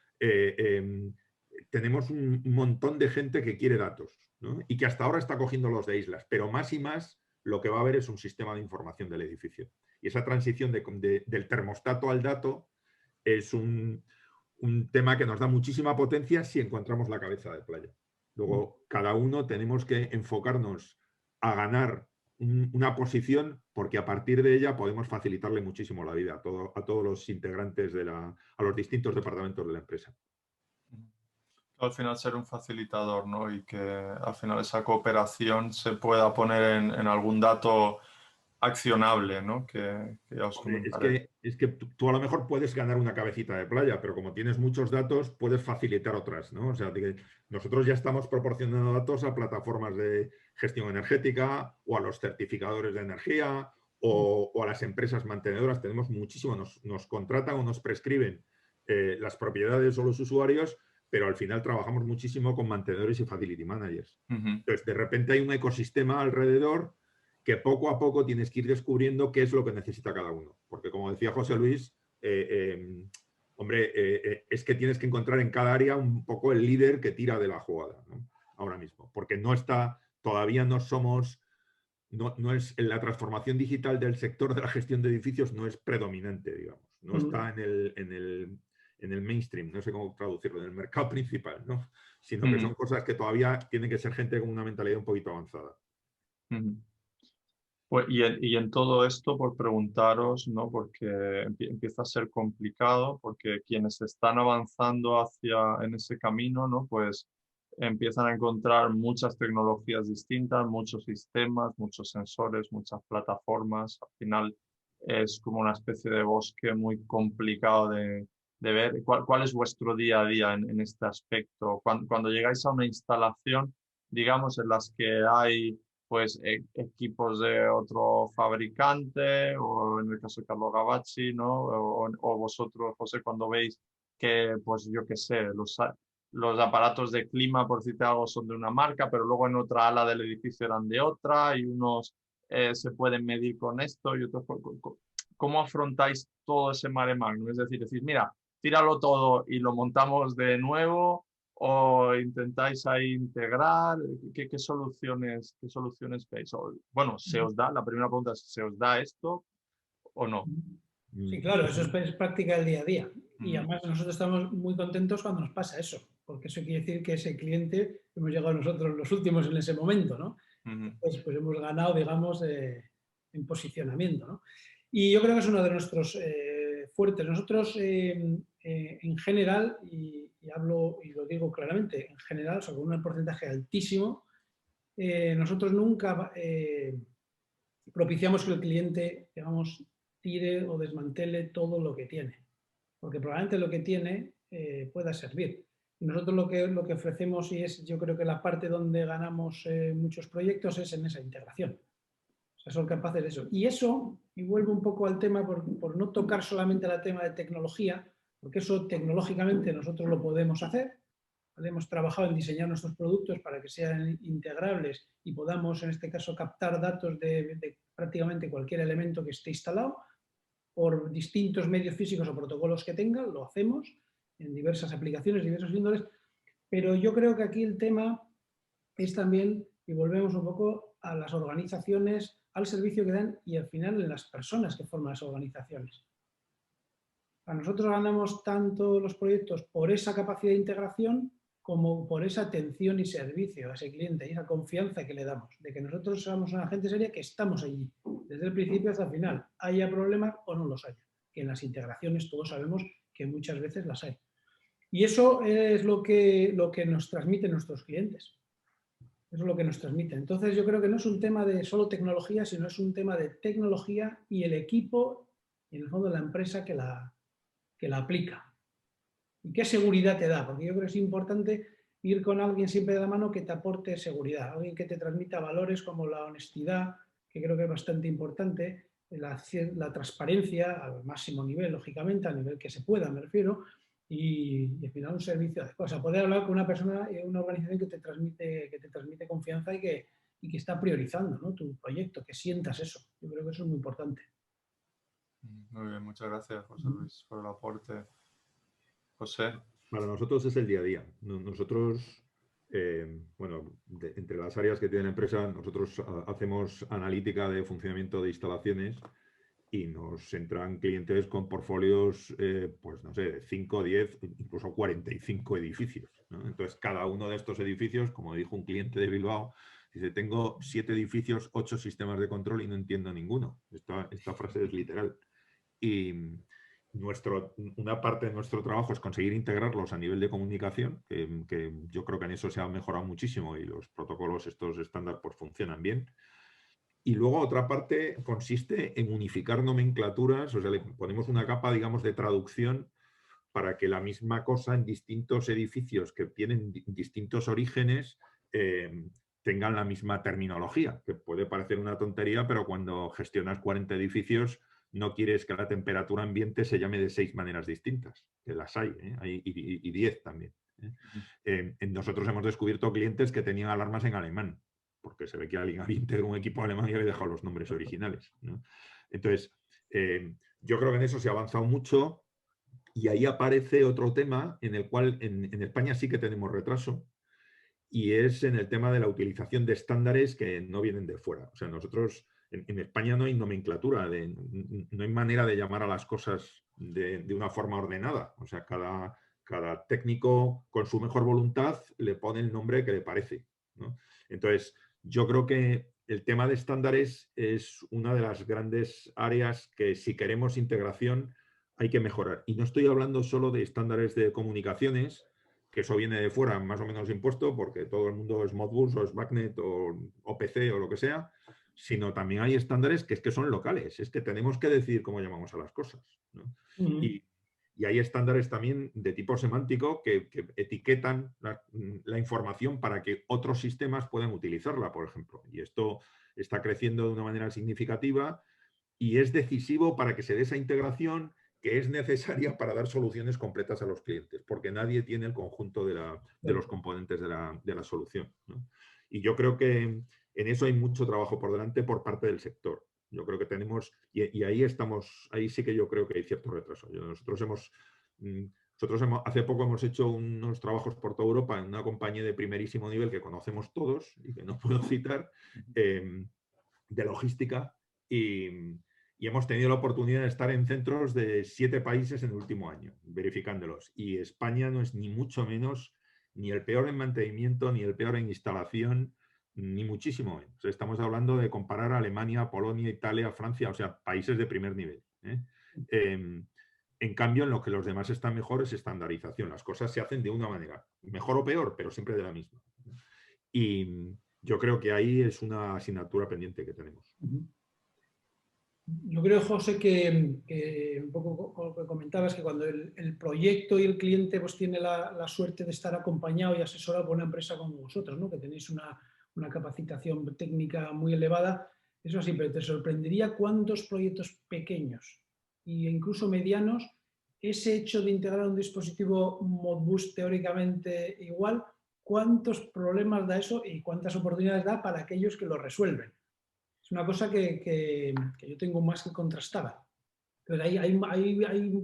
Tenemos un montón de gente que quiere datos, ¿no? Y que hasta ahora está cogiendo los de islas, pero más y más lo que va a haber es un sistema de información del edificio. Y esa transición del termostato al dato es un tema que nos da muchísima potencia si encontramos la cabeza de playa. Luego, cada uno tenemos que enfocarnos a ganar una posición porque a partir de ella podemos facilitarle muchísimo la vida a todos los integrantes, a los distintos departamentos de la empresa. Al final ser un facilitador, ¿no? Y que al final esa cooperación se pueda poner en algún dato accionable, ¿no? Que ya os Hombre, comentaré. es que tú a lo mejor puedes ganar una cabecita de playa, pero como tienes muchos datos, puedes facilitar otras, ¿no? O sea, nosotros ya estamos proporcionando datos a plataformas de gestión energética o a los certificadores de energía o a las empresas mantenedoras. Tenemos muchísimo, nos contratan o nos prescriben las propiedades o los usuarios, pero al final trabajamos muchísimo con mantenedores y facility managers. Entonces, de repente hay un ecosistema alrededor que poco a poco tienes que ir descubriendo qué es lo que necesita cada uno. Porque como decía José Luis, hombre, es que tienes que encontrar en cada área un poco el líder que tira de la jugada, ¿no? Ahora mismo. Porque no está, todavía no somos, no es la transformación digital del sector de la gestión de edificios no es predominante, digamos. No está en el mainstream, no sé cómo traducirlo, en el mercado principal, ¿no? Sino que son cosas que todavía tiene que ser gente con una mentalidad un poquito avanzada. Pues, y en todo esto, por preguntaros, ¿no? Porque empieza a ser complicado, porque quienes están avanzando en ese camino, ¿no? Pues empiezan a encontrar muchas tecnologías distintas, muchos sistemas, muchos sensores, muchas plataformas. Al final es como una especie de bosque muy complicado de ver. ¿Cuál es vuestro día a día en este aspecto? Cuando llegáis a una instalación, digamos, en las que hay pues equipos de otro fabricante o en el caso de Carlo Gavazzi, ¿no? O vosotros, José, cuando veis que, pues yo qué sé, los aparatos de clima, por decirte algo, son de una marca, pero luego en otra ala del edificio eran de otra y unos se pueden medir con esto y otros... ¿Cómo afrontáis todo ese mare magnum? Es decir, mira, tíralo todo y lo montamos de nuevo, o intentáis ahí integrar. ¿Qué soluciones veis? Bueno, ¿se os da? La primera pregunta es, ¿se os da esto o no? Sí, claro, eso es práctica del día a día. Y además nosotros estamos muy contentos cuando nos pasa eso, porque eso quiere decir que ese cliente hemos llegado nosotros los últimos en ese momento, ¿no? Pues hemos ganado, digamos, en posicionamiento, ¿no? Y yo creo que es uno de nuestros fuertes. Nosotros, en general, y hablo y lo digo claramente, en general, o sea, con un porcentaje altísimo, nosotros nunca propiciamos que el cliente, digamos, tire o desmantele todo lo que tiene, porque probablemente lo que tiene pueda servir. Nosotros lo que ofrecemos, y es yo creo que la parte donde ganamos muchos proyectos, es en esa integración. O sea, son capaces de eso. Y eso, y vuelvo un poco al tema, por no tocar solamente el tema de tecnología, porque eso tecnológicamente nosotros lo podemos hacer. ¿Vale? Hemos trabajado en diseñar nuestros productos para que sean integrables y podamos, en este caso, captar datos de prácticamente cualquier elemento que esté instalado por distintos medios físicos o protocolos que tengan, lo hacemos en diversas aplicaciones, diversos índoles, pero yo creo que aquí el tema es también, y volvemos un poco a las organizaciones, al servicio que dan y al final en las personas que forman las organizaciones. A nosotros ganamos tanto los proyectos por esa capacidad de integración como por esa atención y servicio a ese cliente y esa confianza que le damos, de que nosotros somos una gente seria que estamos allí, desde el principio hasta el final, haya problemas o no los haya, que en las integraciones todos sabemos que muchas veces las hay. Y eso es lo que nos transmiten nuestros clientes. Eso es lo que nos transmiten. Entonces yo creo que no es un tema de solo tecnología, sino es un tema de tecnología y el equipo y en el fondo la empresa que la aplica. ¿Y qué seguridad te da? Porque yo creo que es importante ir con alguien siempre de la mano que te aporte seguridad, alguien que te transmita valores como la honestidad, que creo que es bastante importante, la transparencia al máximo nivel, lógicamente, al nivel que se pueda, me refiero, y al final un servicio adecuado. O sea, poder hablar con una persona, una organización que te transmite confianza y que está priorizando, ¿no?, tu proyecto, que sientas eso. Yo creo que eso es muy importante. Muy bien, muchas gracias, José Luis, por el aporte. José. Para nosotros es el día a día. Nosotros, bueno, entre las áreas que tiene la empresa, nosotros hacemos analítica de funcionamiento de instalaciones y nos entran clientes con portfolios, pues no sé, 5, 10, incluso 45 edificios, ¿no? Entonces, cada uno de estos edificios, como dijo un cliente de Bilbao, dice, tengo 7 edificios, 8 sistemas de control y no entiendo ninguno. Esta frase es literal. Y una parte de nuestro trabajo es conseguir integrarlos a nivel de comunicación, que yo creo que en eso se ha mejorado muchísimo y los protocolos estos estándar pues funcionan bien. Y luego otra parte consiste en unificar nomenclaturas, o sea, le ponemos una capa, digamos, de traducción para que la misma cosa en distintos edificios que tienen distintos orígenes tengan la misma terminología, que puede parecer una tontería, pero cuando gestionas 40 edificios no quieres que la temperatura ambiente se llame de 6 maneras distintas, que las hay, y 10 también. Nosotros hemos descubierto clientes que tenían alarmas en alemán, porque se ve que alguien había integrado un equipo alemán y había dejado los nombres originales, ¿no? Entonces, yo creo que en eso se ha avanzado mucho y ahí aparece otro tema en el cual en España sí que tenemos retraso y es en el tema de la utilización de estándares que no vienen de fuera. O sea, nosotros en España no hay nomenclatura, no hay manera de llamar a las cosas de una forma ordenada. O sea, cada técnico con su mejor voluntad le pone el nombre que le parece, ¿no? Entonces, yo creo que el tema de estándares es una de las grandes áreas que si queremos integración hay que mejorar. Y no estoy hablando solo de estándares de comunicaciones, que eso viene de fuera más o menos impuesto, porque todo el mundo es Modbus o es BACnet o OPC o lo que sea, sino también hay estándares que es que son locales, es que tenemos que decidir cómo llamamos a las cosas, ¿no? Y hay estándares también de tipo semántico que etiquetan la información para que otros sistemas puedan utilizarla, por ejemplo. Y esto está creciendo de una manera significativa y es decisivo para que se dé esa integración que es necesaria para dar soluciones completas a los clientes, porque nadie tiene el conjunto de los componentes de la solución, ¿no? Y yo creo que en eso hay mucho trabajo por delante por parte del sector. Yo creo que tenemos, y ahí estamos, ahí sí que yo creo que hay cierto retraso. Nosotros hace poco hemos hecho unos trabajos por toda Europa en una compañía de primerísimo nivel que conocemos todos y que no puedo citar, de logística, y hemos tenido la oportunidad de estar en centros de 7 países en el último año, verificándolos. Y España no es ni mucho menos ni el peor en mantenimiento, ni el peor en instalación, ni muchísimo menos. Estamos hablando de comparar a Alemania, Polonia, Italia, Francia, o sea, países de primer nivel. En cambio, en lo que los demás están mejor es estandarización. Las cosas se hacen de una manera, mejor o peor, pero siempre de la misma. Y yo creo que ahí es una asignatura pendiente que tenemos. Yo creo, José, que un poco como comentabas, que cuando el proyecto y el cliente pues tiene la suerte de estar acompañado y asesorado por una empresa como vosotros, ¿no? Que tenéis una capacitación técnica muy elevada, eso sí, pero te sorprendería cuántos proyectos pequeños e incluso medianos, ese hecho de integrar un dispositivo Modbus teóricamente igual, cuántos problemas da eso y cuántas oportunidades da para aquellos que lo resuelven. Es una cosa que yo tengo más que contrastada. Pero hay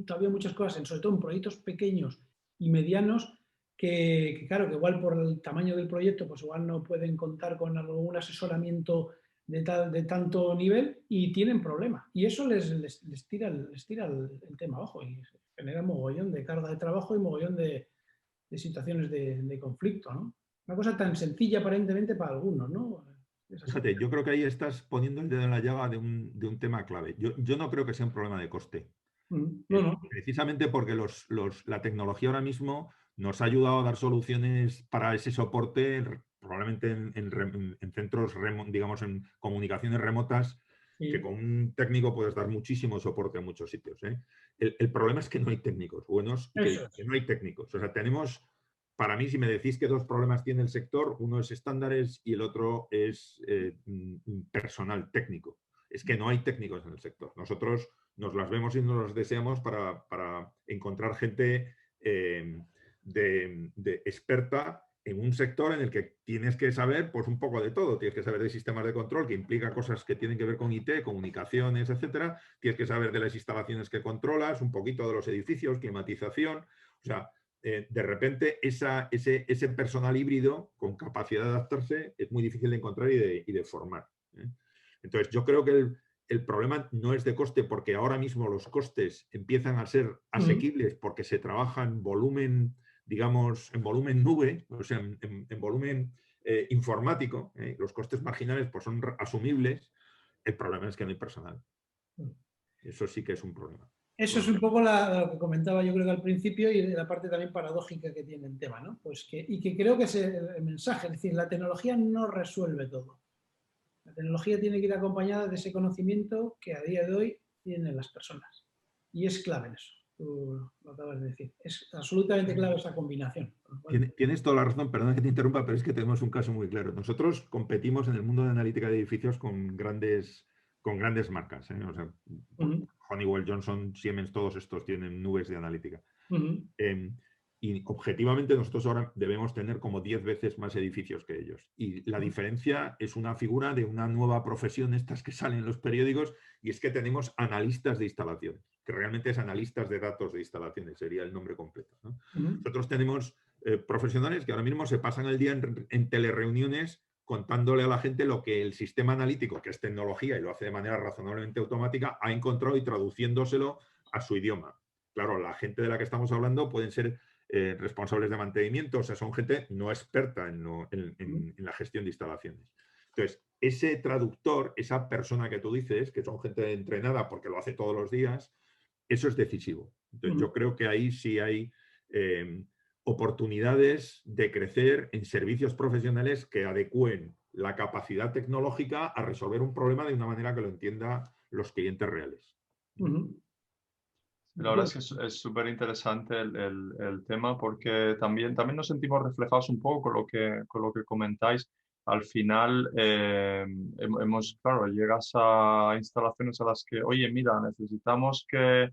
todavía muchas cosas, sobre todo en proyectos pequeños y medianos, que claro, que igual por el tamaño del proyecto, pues igual no pueden contar con algún asesoramiento de tanto nivel y tienen problemas. Y eso les tira el tema abajo y genera mogollón de carga de trabajo y mogollón de situaciones de conflicto, ¿no? Una cosa tan sencilla aparentemente para algunos, ¿no? Fíjate, yo creo que ahí estás poniendo el dedo en la llaga de un tema clave. Yo no creo que sea un problema de coste. No. Precisamente porque la tecnología ahora mismo nos ha ayudado a dar soluciones para ese soporte, probablemente en centros, digamos, en comunicaciones remotas, Sí. que con un técnico puedes dar muchísimo soporte a muchos sitios. El problema es que no hay técnicos buenos y que no hay técnicos. O sea, tenemos... Para mí, si me decís que 2 problemas tiene el sector, uno es estándares y el otro es personal técnico. Es que no hay técnicos en el sector. Nosotros nos las vemos y nos las deseamos para encontrar gente de experta en un sector en el que tienes que saber pues un poco de todo. Tienes que saber de sistemas de control, que implica cosas que tienen que ver con IT, comunicaciones, etcétera. Tienes que saber de las instalaciones que controlas, un poquito de los edificios, climatización. O sea, de repente ese personal híbrido con capacidad de adaptarse es muy difícil de encontrar y de formar. Entonces, yo creo que el problema no es de coste, porque ahora mismo los costes empiezan a ser asequibles porque se trabaja en volumen, digamos, en volumen nube, o sea, en volumen informático. Los costes marginales pues, son asumibles. El problema es que no hay personal. Eso sí que es un problema. Eso es un poco lo que comentaba yo creo que al principio y la parte también paradójica que tiene el tema, ¿no? Pues que creo que es el mensaje, es decir, la tecnología no resuelve todo. La tecnología tiene que ir acompañada de ese conocimiento que a día de hoy tienen las personas. Y es clave en eso. Tú lo acabas de decir. Es absolutamente clave esa combinación. Tienes toda la razón, perdón que te interrumpa, pero es que tenemos un caso muy claro. Nosotros competimos en el mundo de analítica de edificios con grandes marcas, ¿eh? O sea, Honeywell, Johnson, Siemens, todos estos tienen nubes de analítica. Y objetivamente nosotros ahora debemos tener como 10 veces más edificios que ellos. Y la diferencia es una figura de una nueva profesión, estas que salen en los periódicos, y es que tenemos analistas de instalaciones, que realmente es analistas de datos de instalaciones, sería el nombre completo, ¿no? Nosotros tenemos profesionales que ahora mismo se pasan el día en telereuniones contándole a la gente lo que el sistema analítico, que es tecnología y lo hace de manera razonablemente automática, ha encontrado y traduciéndoselo a su idioma. Claro, la gente de la que estamos hablando pueden ser responsables de mantenimiento, o sea, son gente no experta en la gestión de instalaciones. Entonces, ese traductor, esa persona que tú dices, que son gente entrenada porque lo hace todos los días, eso es decisivo. Entonces, yo creo que ahí sí hay oportunidades de crecer en servicios profesionales que adecúen la capacidad tecnológica a resolver un problema de una manera que lo entiendan los clientes reales. La verdad es que es súper interesante el tema porque también nos sentimos reflejados un poco con lo que comentáis. Al final, claro, llegas a instalaciones a las que, oye, mira, necesitamos que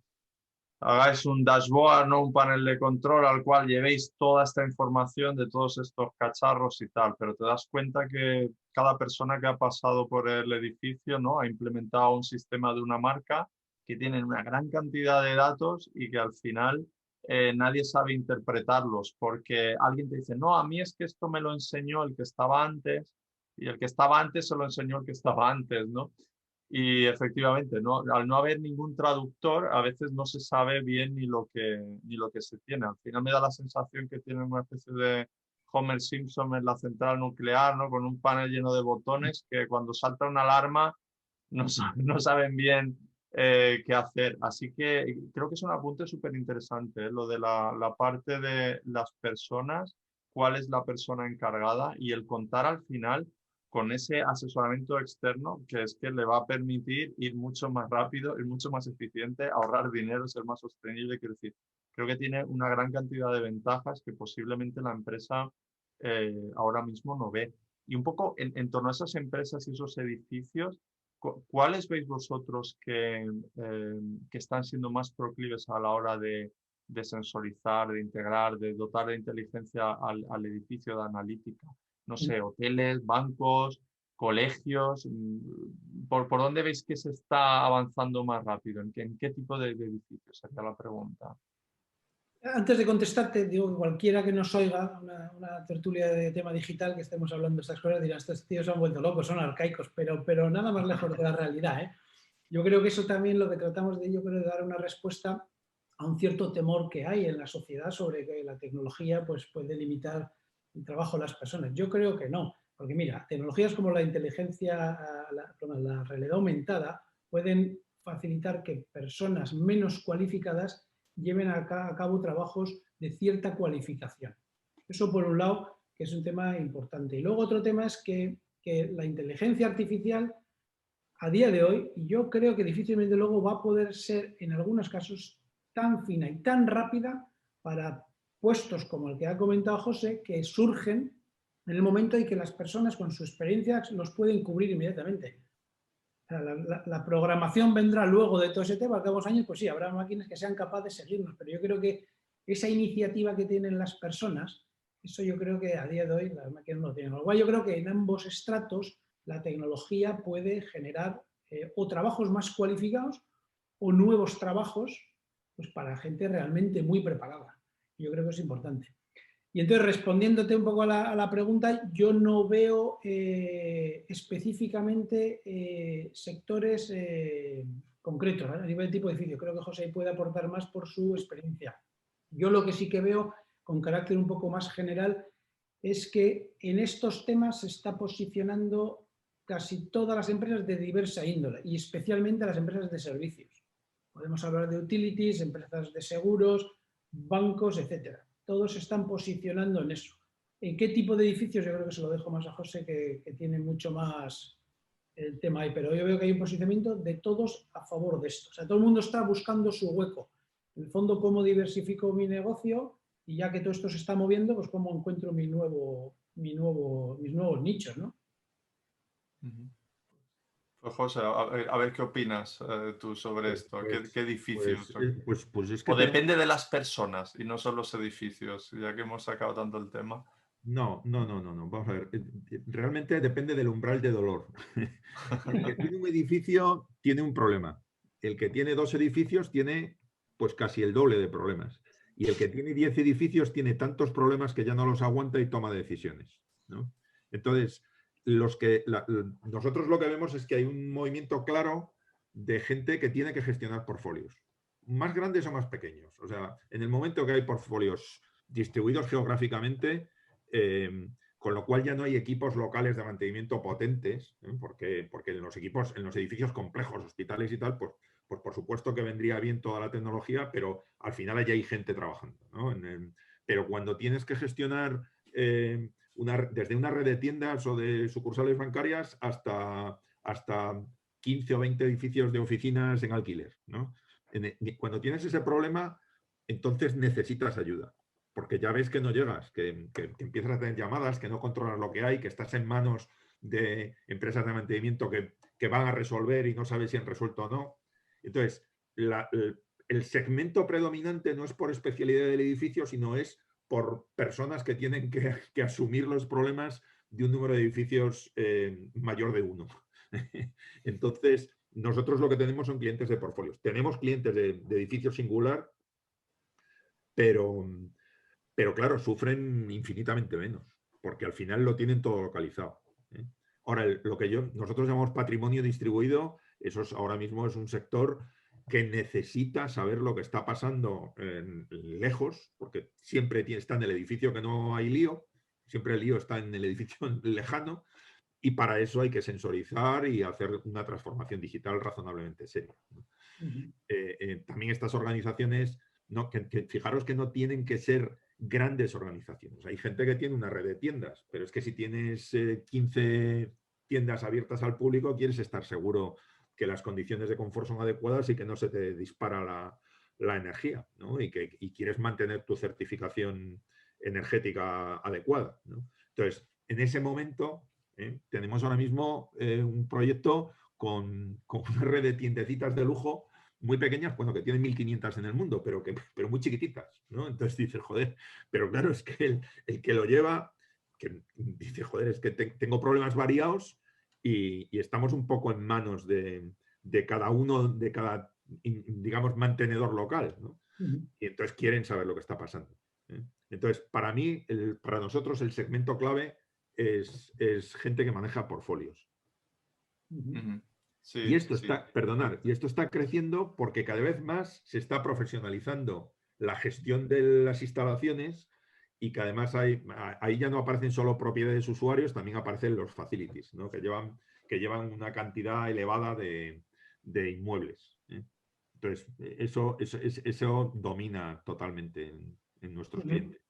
hagáis un dashboard, ¿no? Un panel de control al cual llevéis toda esta información de todos estos cacharros y tal, pero te das cuenta que cada persona que ha pasado por el edificio, ¿no? Ha implementado un sistema de una marca que tienen una gran cantidad de datos y que al final nadie sabe interpretarlos porque alguien te dice, no, a mí es que esto me lo enseñó el que estaba antes y el que estaba antes se lo enseñó el que estaba antes, ¿no? Y efectivamente, ¿no? Al no haber ningún traductor, a veces no se sabe bien ni lo que se tiene. Al final me da la sensación que tienen una especie de Homer Simpson en la central nuclear, ¿no? Con un panel lleno de botones que cuando salta una alarma no saben bien qué hacer. Así que creo que es un apunte súper interesante, lo de la parte de las personas, cuál es la persona encargada y el contar al final con ese asesoramiento externo que es que le va a permitir ir mucho más rápido, ir mucho más eficiente, ahorrar dinero, ser más sostenible. Quiero decir, creo que tiene una gran cantidad de ventajas que posiblemente la empresa ahora mismo no ve. Y un poco en torno a esas empresas y esos edificios, ¿cuáles veis vosotros que están siendo más proclives a la hora de sensorizar, de integrar, de dotar de inteligencia al edificio de analítica? No sé, hoteles, bancos, colegios. ¿Por dónde veis que se está avanzando más rápido? ¿En qué tipo de edificios? Sería la pregunta. Antes de contestarte, digo que cualquiera que nos oiga, una tertulia de tema digital, que estemos hablando de estas cosas, dirá, estos tíos se han vuelto locos, son arcaicos, pero nada más lejos de la realidad, ¿eh? Yo creo que eso también lo que tratamos de dar una respuesta a un cierto temor que hay en la sociedad sobre que la tecnología pues, puede limitar el trabajo de las personas. Yo creo que no, porque mira, tecnologías como la inteligencia, la realidad aumentada pueden facilitar que personas menos cualificadas lleven a cabo trabajos de cierta cualificación. Eso por un lado, que es un tema importante. Y luego otro tema es que la inteligencia artificial a día de hoy, y yo creo que difícilmente luego va a poder ser en algunos casos tan fina y tan rápida para puestos como el que ha comentado José, que surgen en el momento en que las personas con su experiencia los pueden cubrir inmediatamente. O sea, la programación vendrá luego de todo ese tema, al cabo de los años, pues sí, habrá máquinas que sean capaces de seguirnos, pero yo creo que esa iniciativa que tienen las personas, eso yo creo que a día de hoy las máquinas no lo tienen. Igual yo creo que en ambos estratos la tecnología puede generar o trabajos más cualificados o nuevos trabajos pues, para gente realmente muy preparada. Yo creo que es importante. Y entonces, respondiéndote un poco a la pregunta, yo no veo específicamente sectores concretos, ¿vale? A nivel de tipo de edificio. Creo que José puede aportar más por su experiencia. Yo lo que sí que veo, con carácter un poco más general, es que en estos temas se está posicionando casi todas las empresas de diversa índole y especialmente las empresas de servicios. Podemos hablar de utilities, empresas de seguros, bancos, etcétera. Todos se están posicionando en eso. ¿En qué tipo de edificios? Yo creo que se lo dejo más a José, que tiene mucho más el tema ahí, pero yo veo que hay un posicionamiento de todos a favor de esto. O sea, todo el mundo está buscando su hueco. En el fondo, cómo diversifico mi negocio y ya que todo esto se está moviendo, pues cómo encuentro mis nuevos nichos, ¿no? Pues José, a ver qué opinas tú sobre esto. ¿Qué edificios? Pues es que O depende de las personas y no son los edificios, ya que hemos sacado tanto el tema. No. Vamos a ver. Realmente depende del umbral de dolor. El que tiene un edificio tiene un problema. El que tiene 2 edificios tiene pues casi el doble de problemas. Y el que tiene 10 edificios tiene tantos problemas que ya no los aguanta y toma decisiones, ¿no? Entonces, nosotros lo que vemos es que hay un movimiento claro de gente que tiene que gestionar portfolios, más grandes o más pequeños. O sea, en el momento que hay portfolios distribuidos geográficamente, con lo cual ya no hay equipos locales de mantenimiento potentes, porque en los edificios complejos, hospitales y tal, pues por supuesto que vendría bien toda la tecnología, pero al final allí hay gente trabajando, ¿no? Pero cuando tienes que gestionar desde una red de tiendas o de sucursales bancarias hasta 15 o 20 edificios de oficinas en alquiler, ¿no? Cuando tienes ese problema, entonces necesitas ayuda, porque ya ves que no llegas, que empiezas a tener llamadas, que no controlas lo que hay, que estás en manos de empresas de mantenimiento que van a resolver y no sabes si han resuelto o no. Entonces, el segmento predominante no es por especialidad del edificio, sino es por personas que tienen que asumir los problemas de un número de edificios mayor de 1. Entonces, nosotros lo que tenemos son clientes de portfolios. Tenemos clientes de edificio singular, pero claro, sufren infinitamente menos, porque al final lo tienen todo localizado. Ahora, lo que nosotros llamamos patrimonio distribuido, ahora mismo es un sector que necesita saber lo que está pasando lejos, porque siempre está en el edificio que no hay lío, siempre el lío está en el edificio lejano, y para eso hay que sensorizar y hacer una transformación digital razonablemente seria. También estas organizaciones, fijaros que no tienen que ser grandes organizaciones. Hay gente que tiene una red de tiendas, pero es que si tienes 15 tiendas abiertas al público, quieres estar seguro que las condiciones de confort son adecuadas y que no se te dispara la energía, ¿no? Y quieres mantener tu certificación energética adecuada, ¿no? Entonces, en ese momento, tenemos ahora mismo un proyecto con una red de tiendecitas de lujo muy pequeñas, bueno, que tienen 1.500 en el mundo, pero muy chiquititas, ¿no? Entonces dices, joder, pero claro, es que el que lo lleva, que dice, joder, es que tengo problemas variados y estamos un poco en manos de cada uno, de cada, digamos, mantenedor local, ¿no? Y entonces quieren saber lo que está pasando, ¿eh? Entonces, para mí, para nosotros, el segmento clave es gente que maneja portfolios. Sí, Y esto sí. y esto está creciendo porque cada vez más se está profesionalizando la gestión de las instalaciones y que además ahí ya no aparecen solo propiedades de usuarios, también aparecen los facilities, ¿no? que llevan una cantidad elevada de inmuebles, ¿eh? Entonces, eso domina totalmente en nuestros clientes.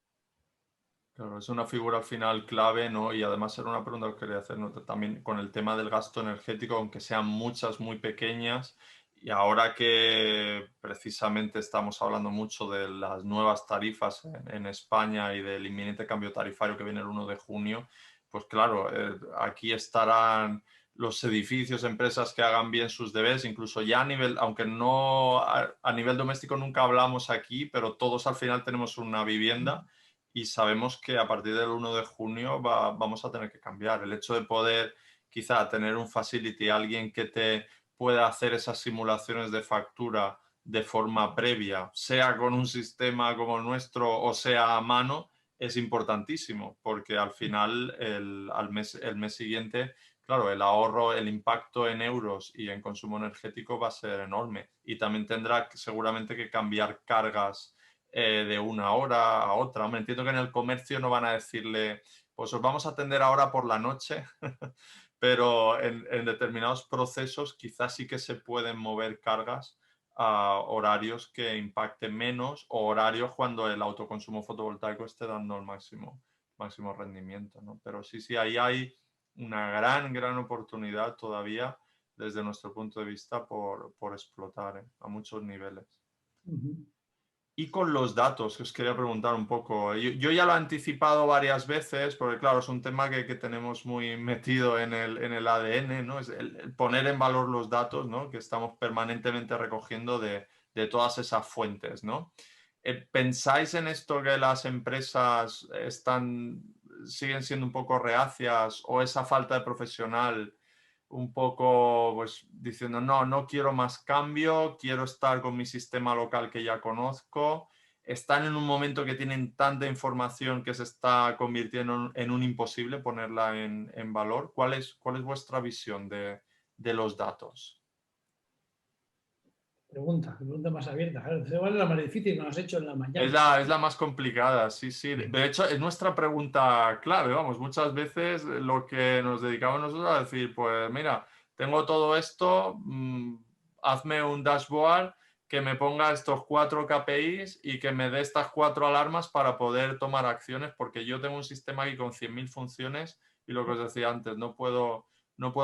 Claro, es una figura al final clave, ¿no? Y además era una pregunta que quería hacer, ¿no? También con el tema del gasto energético, aunque sean muchas muy pequeñas, y ahora que precisamente estamos hablando mucho de las nuevas tarifas en España y del inminente cambio tarifario que viene el 1 de junio, pues claro, aquí estarán los edificios, empresas que hagan bien sus deberes, incluso ya a nivel, aunque no a nivel doméstico nunca hablamos aquí, pero todos al final tenemos una vivienda y sabemos que a partir del 1 de junio vamos a tener que cambiar. El hecho de poder quizá tener un facility, alguien que te pueda hacer esas simulaciones de factura de forma previa, sea con un sistema como el nuestro o sea a mano, es importantísimo, porque al final el mes siguiente, claro, el ahorro, el impacto en euros y en consumo energético va a ser enorme. Y también tendrá seguramente que cambiar cargas de una hora a otra. Hombre, entiendo que en el comercio no van a decirle, pues os vamos a atender ahora por la noche, pero en determinados procesos quizás sí que se pueden mover cargas a horarios que impacten menos o horarios cuando el autoconsumo fotovoltaico esté dando el máximo rendimiento, ¿no? Pero sí, ahí hay una gran oportunidad todavía desde nuestro punto de vista por explotar a muchos niveles. Y con los datos, que os quería preguntar un poco. Yo ya lo he anticipado varias veces, porque claro, es un tema que tenemos muy metido en el ADN, ¿no? Es el poner en valor los datos, ¿no? Que estamos permanentemente recogiendo de todas esas fuentes, ¿no? ¿Pensáis en esto que las empresas siguen siendo un poco reacias o esa falta de profesional un poco pues diciendo no quiero más cambio, quiero estar con mi sistema local que ya conozco? ¿Están en un momento que tienen tanta información que se está convirtiendo en un imposible ponerla en valor? ¿Cuál es vuestra visión de los datos? Pregunta más abierta. Claro, igual es la más difícil que nos has hecho en la Es mañana. la más complicada, sí. De hecho, es nuestra pregunta clave, vamos. Muchas veces lo que nos dedicamos nosotros a decir, pues mira, tengo todo esto, hazme un dashboard que me ponga estos 4 KPIs y que me dé estas 4 alarmas para poder tomar acciones, porque yo tengo un sistema aquí con 100.000 funciones y lo que os decía antes, no puedo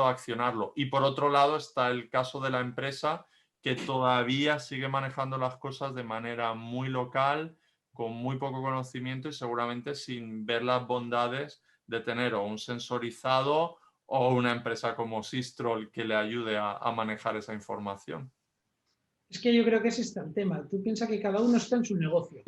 accionarlo. Y por otro lado está el caso de la empresa que todavía sigue manejando las cosas de manera muy local, con muy poco conocimiento y seguramente sin ver las bondades de tener o un sensorizado o una empresa como Sistrol que le ayude a manejar esa información. Es que yo creo que ese está el tema. Tú piensas que cada uno está en su negocio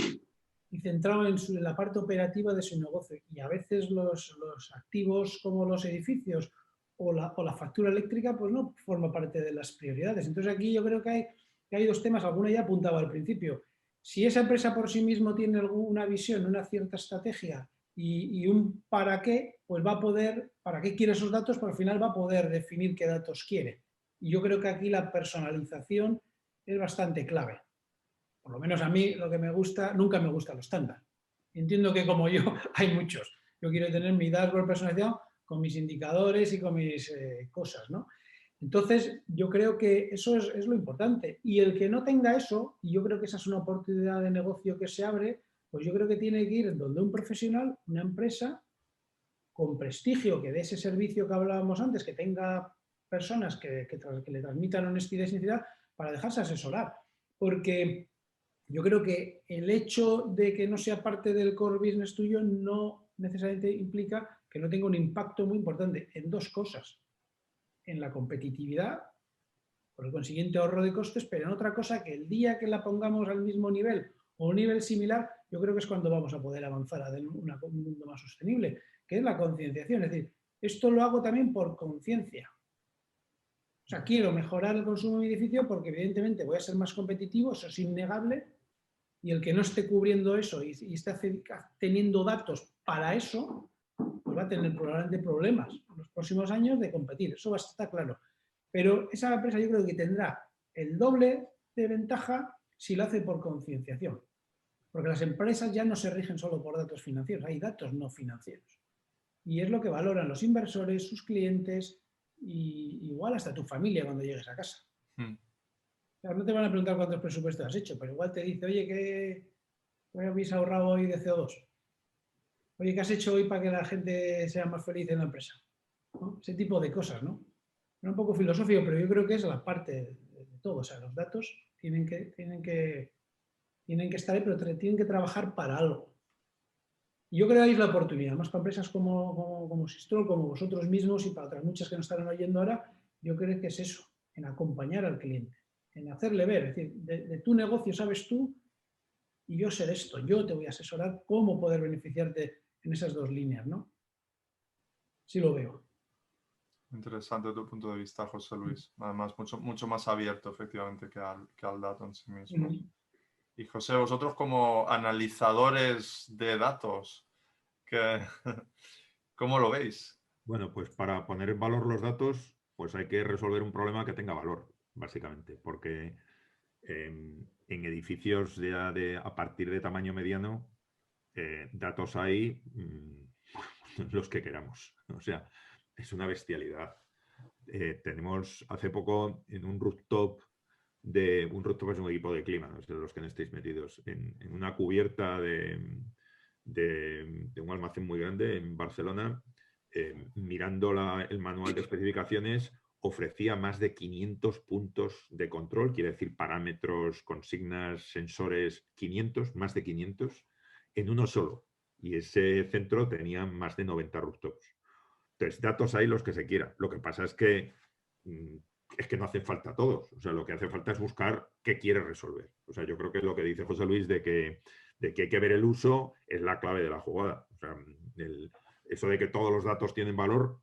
y centrado en la parte operativa de su negocio. Y a veces los activos como los edificios o la factura eléctrica pues no forma parte de las prioridades. Entonces aquí yo creo que hay dos temas, alguno ya apuntaba al principio. Si esa empresa por sí mismo tiene alguna visión, una cierta estrategia y un para qué, pues va a poder, para qué quiere esos datos, pero al final va a poder definir qué datos quiere. Y yo creo que aquí la personalización es bastante clave. Por lo menos a mí lo que me gusta, nunca me gusta lo estándar. Entiendo que como yo hay muchos. Yo quiero tener mi dashboard personalizado con mis indicadores y con mis cosas, ¿no? Entonces, yo creo que eso es lo importante. Y el que no tenga eso, y yo creo que esa es una oportunidad de negocio que se abre, pues yo creo que tiene que ir donde un profesional, una empresa con prestigio, que dé ese servicio que hablábamos antes, que tenga personas que le transmitan honestidad y sinceridad para dejarse asesorar. Porque yo creo que el hecho de que no sea parte del core business tuyo no necesariamente implica que no tenga un impacto muy importante en dos cosas. En la competitividad, por el consiguiente ahorro de costes, pero en otra cosa que el día que la pongamos al mismo nivel o un nivel similar, yo creo que es cuando vamos a poder avanzar a un mundo más sostenible, que es la concienciación. Es decir, esto lo hago también por conciencia. O sea, quiero mejorar el consumo de mi edificio porque evidentemente voy a ser más competitivo, eso es innegable, y el que no esté cubriendo eso y esté teniendo datos para eso, pues va a tener probablemente problemas en los próximos años de competir, eso va a estar claro. Pero esa empresa yo creo que tendrá el doble de ventaja si lo hace por concienciación. Porque las empresas ya no se rigen solo por datos financieros, hay datos no financieros. Y es lo que valoran los inversores, sus clientes y igual hasta tu familia cuando llegues a casa. Claro, no te van a preguntar cuántos presupuestos has hecho, pero igual te dice, oye, ¿qué habéis ahorrado hoy de CO2? Oye, ¿qué has hecho hoy para que la gente sea más feliz en la empresa? ¿No? Ese tipo de cosas, ¿no? Es un poco filosófico, pero yo creo que es la parte de todo. O sea, los datos tienen que estar ahí, pero tienen que trabajar para algo. Y yo creo que ahí es la oportunidad, más para empresas como Sistrol, como vosotros mismos y para otras muchas que nos estarán oyendo ahora, yo creo que es eso, en acompañar al cliente, en hacerle ver, es decir, de tu negocio sabes tú y yo sé esto, yo te voy a asesorar cómo poder beneficiarte en esas dos líneas, ¿no? Sí lo veo. Interesante tu punto de vista, José Luis. Además, mucho más abierto, efectivamente, que al dato en sí mismo. Y José, vosotros como analizadores de datos, ¿cómo lo veis? Bueno, pues para poner en valor los datos, pues hay que resolver un problema que tenga valor, básicamente, porque en edificios a partir de tamaño mediano, datos hay los que queramos. O sea, es una bestialidad. Tenemos hace poco en un rooftop un rooftop es un equipo de clima, no sé los que no estéis metidos, en una cubierta de un almacén muy grande en Barcelona, mirando el manual de especificaciones, ofrecía más de 500 puntos de control, quiere decir parámetros, consignas, sensores, 500, más de 500, en uno solo. Y ese centro tenía más de 90 rooftops. Entonces, datos hay los que se quieran. Lo que pasa es que no hacen falta todos. O sea, lo que hace falta es buscar qué quiere resolver. O sea, yo creo que lo que dice José Luis de que hay que ver el uso es la clave de la jugada. O sea, eso de que todos los datos tienen valor,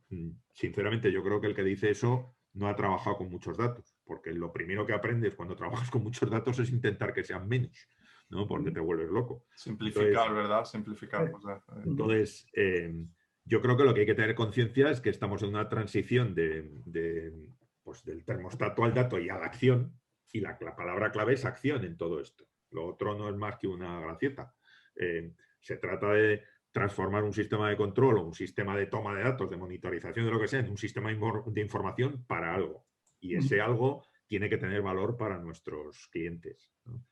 sinceramente yo creo que el que dice eso no ha trabajado con muchos datos, porque lo primero que aprendes cuando trabajas con muchos datos es intentar que sean menos, ¿no? Porque te vuelves loco. Simplificar, entonces, ¿verdad? Simplificar. O sea, entonces, yo creo que lo que hay que tener conciencia es que estamos en una transición pues del termostato al dato y a la acción, y la palabra clave es acción en todo esto. Lo otro no es más que una gracieta. Se trata de transformar un sistema de control o un sistema de toma de datos, de monitorización de lo que sea, en un sistema de información para algo. Y ese algo tiene que tener valor para nuestros clientes, ¿no?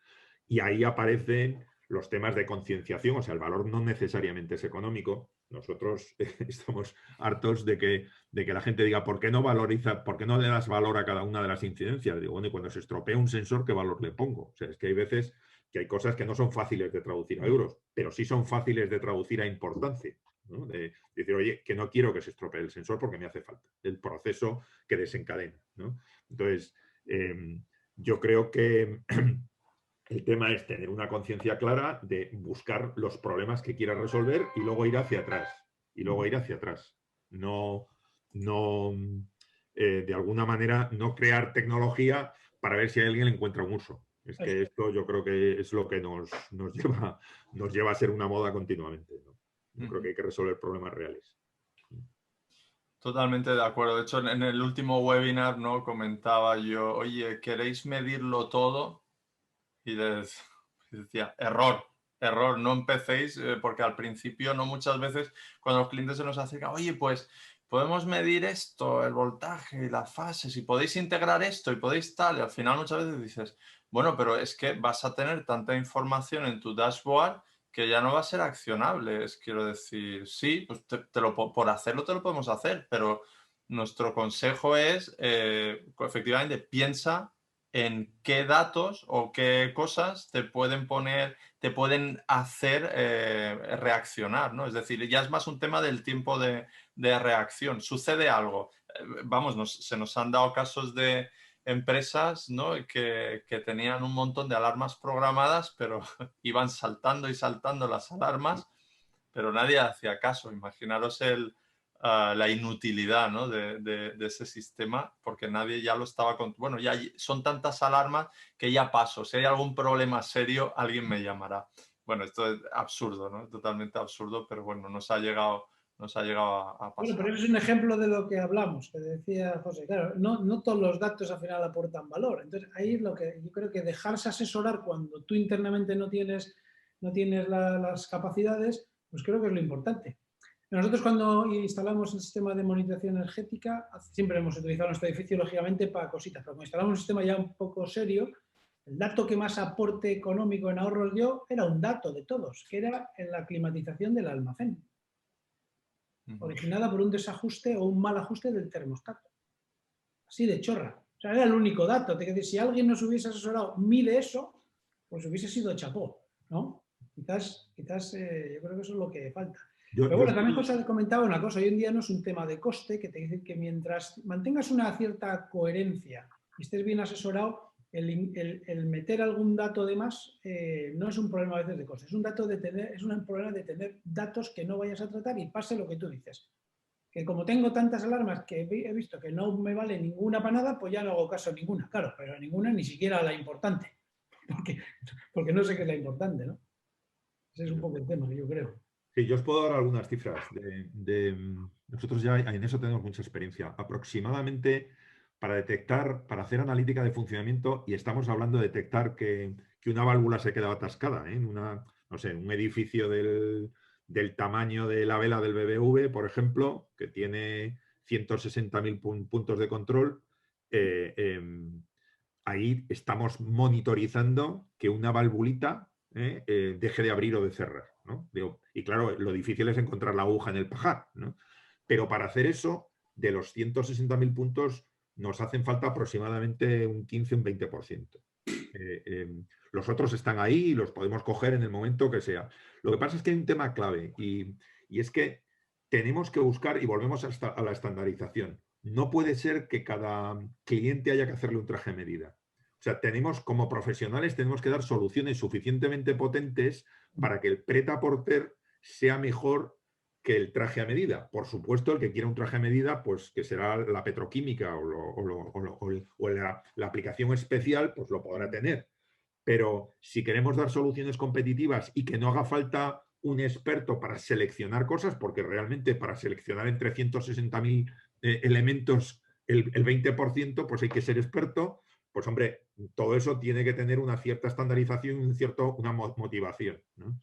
Y ahí aparecen los temas de concienciación, o sea, el valor no necesariamente es económico. Nosotros estamos hartos de que la gente diga, ¿por qué no valoriza, por qué no le das valor a cada una de las incidencias? Digo, bueno, y cuando se estropea un sensor, ¿qué valor le pongo? O sea, es que hay veces que hay cosas que no son fáciles de traducir a euros, pero sí son fáciles de traducir a importancia, ¿no? De decir, oye, que no quiero que se estropee el sensor porque me hace falta, el proceso que desencadena, ¿no? Entonces, yo creo que el tema es tener una conciencia clara de buscar los problemas que quieras resolver y luego ir hacia atrás. Y luego ir hacia atrás. No, de alguna manera, no crear tecnología para ver si alguien le encuentra un uso. Es que esto yo creo que es lo que nos lleva a ser una moda continuamente, ¿no? Yo creo que hay que resolver problemas reales. Totalmente de acuerdo. De hecho, en el último webinar, ¿no? Comentaba yo, oye, ¿queréis medirlo todo? Y decía, error, no empecéis, porque al principio, no muchas veces, cuando los clientes se nos acercan, oye, pues podemos medir esto, el voltaje y las fases, y podéis integrar esto y podéis tal, y al final muchas veces dices, bueno, pero es que vas a tener tanta información en tu dashboard que ya no va a ser accionable. Quiero decir, sí, pues por hacerlo te lo podemos hacer, pero nuestro consejo es, efectivamente, piensa en qué datos o qué cosas te pueden hacer reaccionar, ¿no? Es decir, ya es más un tema del tiempo de reacción. Sucede algo. Vamos, se nos han dado casos de empresas, ¿no? que tenían un montón de alarmas programadas, pero iban saltando y saltando las alarmas, pero nadie hacía caso. Imaginaros la inutilidad, ¿no? de ese sistema, porque nadie ya lo estaba... Bueno, ya son tantas alarmas que ya paso. Si hay algún problema serio, alguien me llamará. Bueno, esto es absurdo, ¿no? Totalmente absurdo, pero bueno, nos ha llegado a pasar. Bueno, pero es un ejemplo de lo que hablamos, que decía José. Claro, no todos los datos al final aportan valor. Entonces, ahí es lo que yo creo que dejarse asesorar cuando tú internamente no tienes las capacidades, pues creo que es lo importante. Nosotros cuando instalamos el sistema de monitorización energética, siempre hemos utilizado nuestro edificio, lógicamente, para cositas, pero cuando instalamos un sistema ya un poco serio, el dato que más aporte económico en ahorros dio era un dato de todos, que era en la climatización del almacén, originada por un desajuste o un mal ajuste del termostato. Así de chorra. O sea, era el único dato. Si alguien nos hubiese asesorado, mide eso, pues hubiese sido chapó, ¿no? Quizás yo creo que eso es lo que falta. Pero bueno, también José ha comentado una cosa. Hoy en día no es un tema de coste, que te dicen que mientras mantengas una cierta coherencia y estés bien asesorado, el meter algún dato de más no es un problema a veces de coste. Es un problema de tener datos que no vayas a tratar y pase lo que tú dices. Que como tengo tantas alarmas que he visto que no me vale ninguna para nada, pues ya no hago caso a ninguna. Claro, pero a ninguna, ni siquiera a la importante. Porque no sé qué es la importante, ¿no? Ese es un poco el tema, yo creo. Sí, yo os puedo dar algunas cifras. Nosotros ya en eso tenemos mucha experiencia. Aproximadamente para hacer analítica de funcionamiento, y estamos hablando de detectar que una válvula se queda atascada, ¿eh? En un edificio del tamaño de la vela del BBV, por ejemplo, que tiene 160.000 puntos de control, ahí estamos monitorizando que una valvulita deje de abrir o de cerrar, ¿no? Y claro, lo difícil es encontrar la aguja en el pajar, ¿no? Pero para hacer eso, de los 160.000 puntos, nos hacen falta aproximadamente un 15, un 20%. Los otros están ahí y los podemos coger en el momento que sea. Lo que pasa es que hay un tema clave y es que tenemos que buscar, y volvemos a la estandarización. No puede ser que cada cliente haya que hacerle un traje a medida. O sea, como profesionales, tenemos que dar soluciones suficientemente potentes para que el pret-a-porter sea mejor que el traje a medida. Por supuesto, el que quiera un traje a medida, pues que será la petroquímica o la aplicación especial, pues lo podrá tener. Pero si queremos dar soluciones competitivas y que no haga falta un experto para seleccionar cosas, porque realmente para seleccionar entre 160.000 elementos el 20%, pues hay que ser experto, pues hombre, todo eso tiene que tener una cierta estandarización y una motivación, ¿no?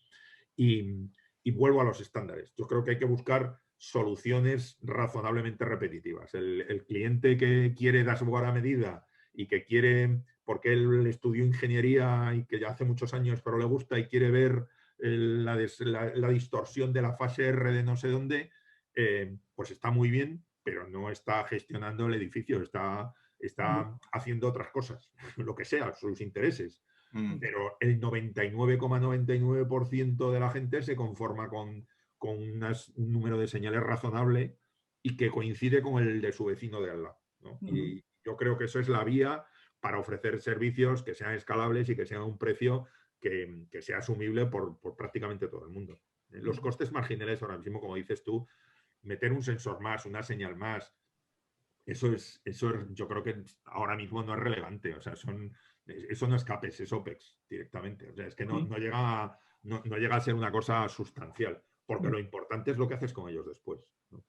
Y vuelvo a los estándares. Yo creo que hay que buscar soluciones razonablemente repetitivas. El cliente que quiere dashboard a medida y que quiere, porque él estudió ingeniería y que ya hace muchos años, pero le gusta y quiere ver la distorsión de la fase R de no sé dónde, pues está muy bien, pero no está gestionando el edificio, está haciendo otras cosas, lo que sea, sus intereses. Pero el 99,99% de la gente se conforma con un número de señales razonable y que coincide con el de su vecino de al lado, ¿no? Y yo creo que eso es la vía para ofrecer servicios que sean escalables y que sean a un precio que sea asumible por prácticamente todo el mundo. Los costes marginales ahora mismo, como dices tú, meter un sensor más, una señal más, eso yo creo que ahora mismo no es relevante. O sea, eso no es CAPEX, es OPEX directamente. O sea, es que no llega a ser una cosa sustancial, porque lo importante es lo que haces con ellos después, ¿no?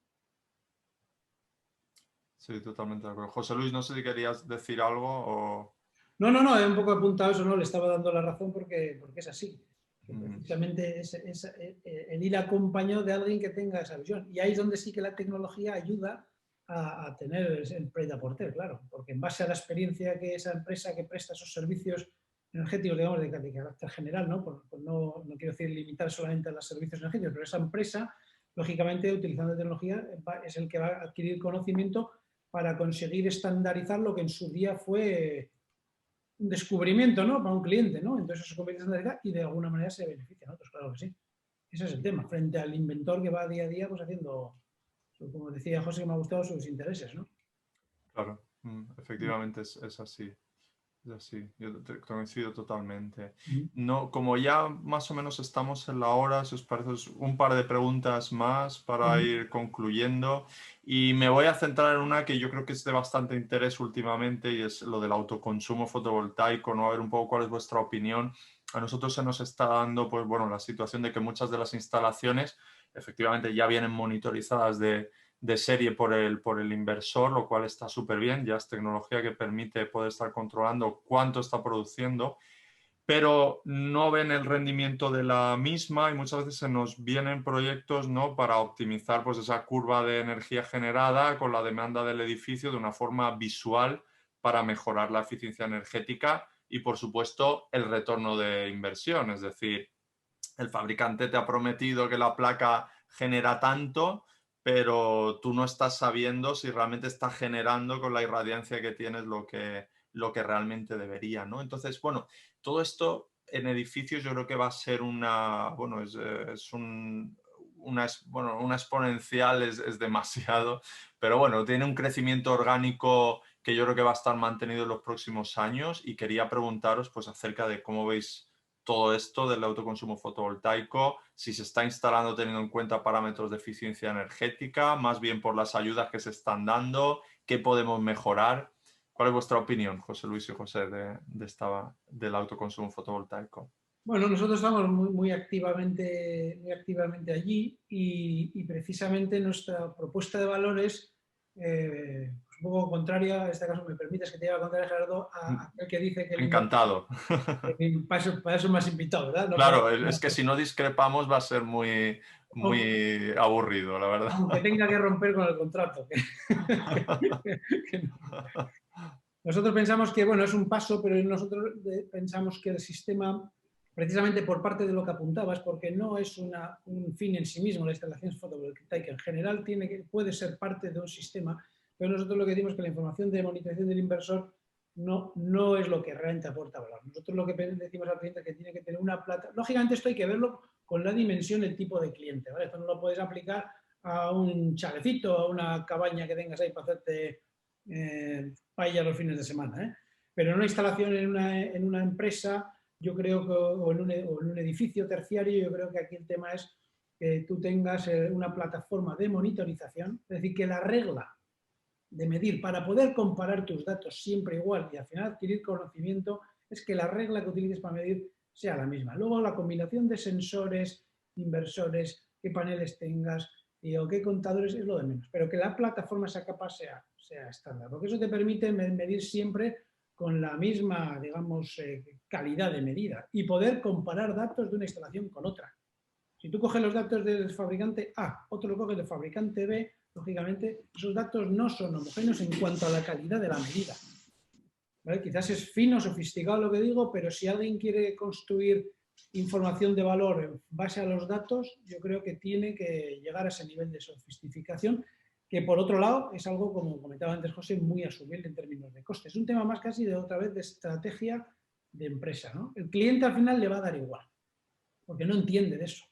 Sí, totalmente de acuerdo. José Luis, no sé si querías decir algo o... No, he un poco apuntado eso, no, le estaba dando la razón porque es así. Que precisamente el ir acompañado de alguien que tenga esa visión. Y ahí es donde sí que la tecnología ayuda a tener el pret-a-porter, claro, porque en base a la experiencia que esa empresa que presta esos servicios energéticos, digamos, de carácter general, ¿no? No quiero decir limitar solamente a los servicios energéticos, pero esa empresa, lógicamente, utilizando tecnología, es el que va a adquirir conocimiento para conseguir estandarizar lo que en su día fue un descubrimiento, ¿no?, para un cliente, ¿no? Entonces eso se convierte en estandaridad y de alguna manera se beneficia a otros, claro que sí. Ese es el tema, frente al inventor que va día a día pues haciendo, como decía José, que me ha gustado, sus intereses, ¿no? Claro, efectivamente es así. Es así, yo coincido totalmente. No, como ya más o menos estamos en la hora, si os parece, un par de preguntas más para ir concluyendo. Y me voy a centrar en una que yo creo que es de bastante interés últimamente y es lo del autoconsumo fotovoltaico, ¿no? A ver un poco cuál es vuestra opinión. A nosotros se nos está dando, pues bueno, la situación de que muchas de las instalaciones efectivamente ya vienen monitorizadas de serie por el inversor, lo cual está súper bien, ya es tecnología que permite poder estar controlando cuánto está produciendo, pero no ven el rendimiento de la misma y muchas veces se nos vienen proyectos, ¿no?, para optimizar pues esa curva de energía generada con la demanda del edificio de una forma visual para mejorar la eficiencia energética y, por supuesto, el retorno de inversión. Es decir, el fabricante te ha prometido que la placa genera tanto, pero tú no estás sabiendo si realmente está generando con la irradiancia que tienes lo que realmente debería, ¿no? Entonces, bueno, todo esto en edificios yo creo que va a ser una exponencial, es demasiado, pero bueno, tiene un crecimiento orgánico que yo creo que va a estar mantenido en los próximos años y quería preguntaros pues acerca de cómo veis todo esto del autoconsumo fotovoltaico, si se está instalando teniendo en cuenta parámetros de eficiencia energética, más bien por las ayudas que se están dando, qué podemos mejorar. ¿Cuál es vuestra opinión, José Luis y José, del autoconsumo fotovoltaico? Bueno, nosotros estamos muy activamente allí y precisamente nuestra propuesta de valores un poco contraria, en este caso me permites que te diga contraria, Gerardo, a aquel que dice que Encantado. Para eso me has invitado, ¿verdad? No, claro, es que si no discrepamos va a ser muy aburrido, la verdad. Aunque tenga que romper con el contrato. Nosotros pensamos que, bueno, es un paso, pero nosotros pensamos que el sistema precisamente por parte de lo que apuntabas, porque no es un fin en sí mismo la instalación fotovoltaica. En general puede ser parte de un sistema, pero nosotros lo que decimos es que la información de monitorización del inversor no es lo que realmente aporta valor. Nosotros lo que decimos al cliente es que tiene que tener una plata. Lógicamente esto hay que verlo con la dimensión, el tipo de cliente, ¿vale? Esto no lo puedes aplicar a un chalecito, a una cabaña que tengas ahí para hacerte paella los fines de semana, ¿eh? Pero en una instalación en una empresa, yo creo que, o en un edificio terciario, yo creo que aquí el tema es que tú tengas una plataforma de monitorización, es decir, que la regla de medir para poder comparar tus datos siempre igual y al final adquirir conocimiento es que la regla que utilices para medir sea la misma. Luego la combinación de sensores, inversores, qué paneles tengas o qué contadores es lo de menos, pero que la plataforma, esa capa sea estándar, porque eso te permite medir siempre con la misma, digamos, calidad de medida y poder comparar datos de una instalación con otra. Si tú coges los datos del fabricante A, otro lo coge del fabricante B, lógicamente esos datos no son homogéneos en cuanto a la calidad de la medida. ¿Vale? Quizás es fino, sofisticado lo que digo, pero si alguien quiere construir información de valor en base a los datos, yo creo que tiene que llegar a ese nivel de sofisticación, que por otro lado es algo, como comentaba antes José, muy asumible en términos de costes. Es un tema más casi de otra vez de estrategia de empresa, ¿no? El cliente al final le va a dar igual, porque no entiende de eso.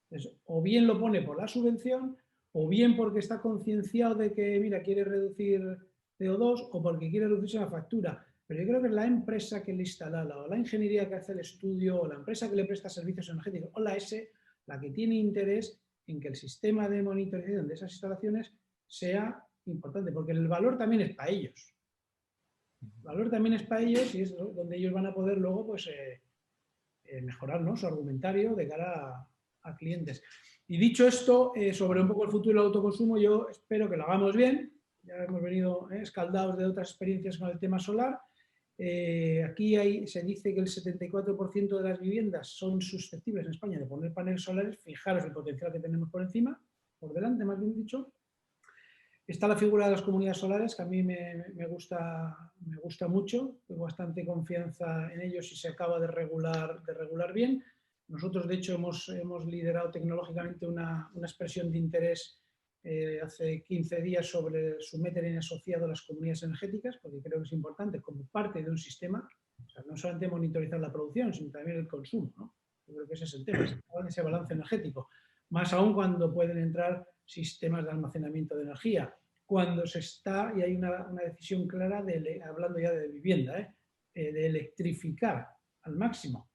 Entonces, o bien lo pone por la subvención, o bien porque está concienciado de que, mira, quiere reducir CO2 o porque quiere reducirse la factura. Pero yo creo que la empresa que le instala, o la ingeniería que hace el estudio, o la empresa que le presta servicios energéticos, o la S, la que tiene interés en que el sistema de monitorización de esas instalaciones sea importante, porque el valor también es para ellos. El valor también es para ellos y es donde ellos van a poder luego pues, mejorar, ¿no?, su argumentario de cara a clientes. Y dicho esto, sobre un poco el futuro del autoconsumo, yo espero que lo hagamos bien. Ya hemos venido escaldados de otras experiencias con el tema solar. Aquí se dice que el 74% de las viviendas son susceptibles en España de poner paneles solares. Fijaros el potencial que tenemos por encima, por delante, más bien dicho. Está la figura de las comunidades solares, que a mí me gusta mucho, tengo bastante confianza en ellos y se acaba de regular bien. Nosotros, de hecho, hemos liderado tecnológicamente una expresión de interés hace 15 días sobre su metering asociado a las comunidades energéticas, porque creo que es importante como parte de un sistema, o sea, no solamente monitorizar la producción, sino también el consumo, ¿no? Yo creo que ese es el tema, ese balance energético. Más aún cuando pueden entrar sistemas de almacenamiento de energía, cuando se está, y hay una decisión clara, hablando ya de vivienda, de electrificar al máximo.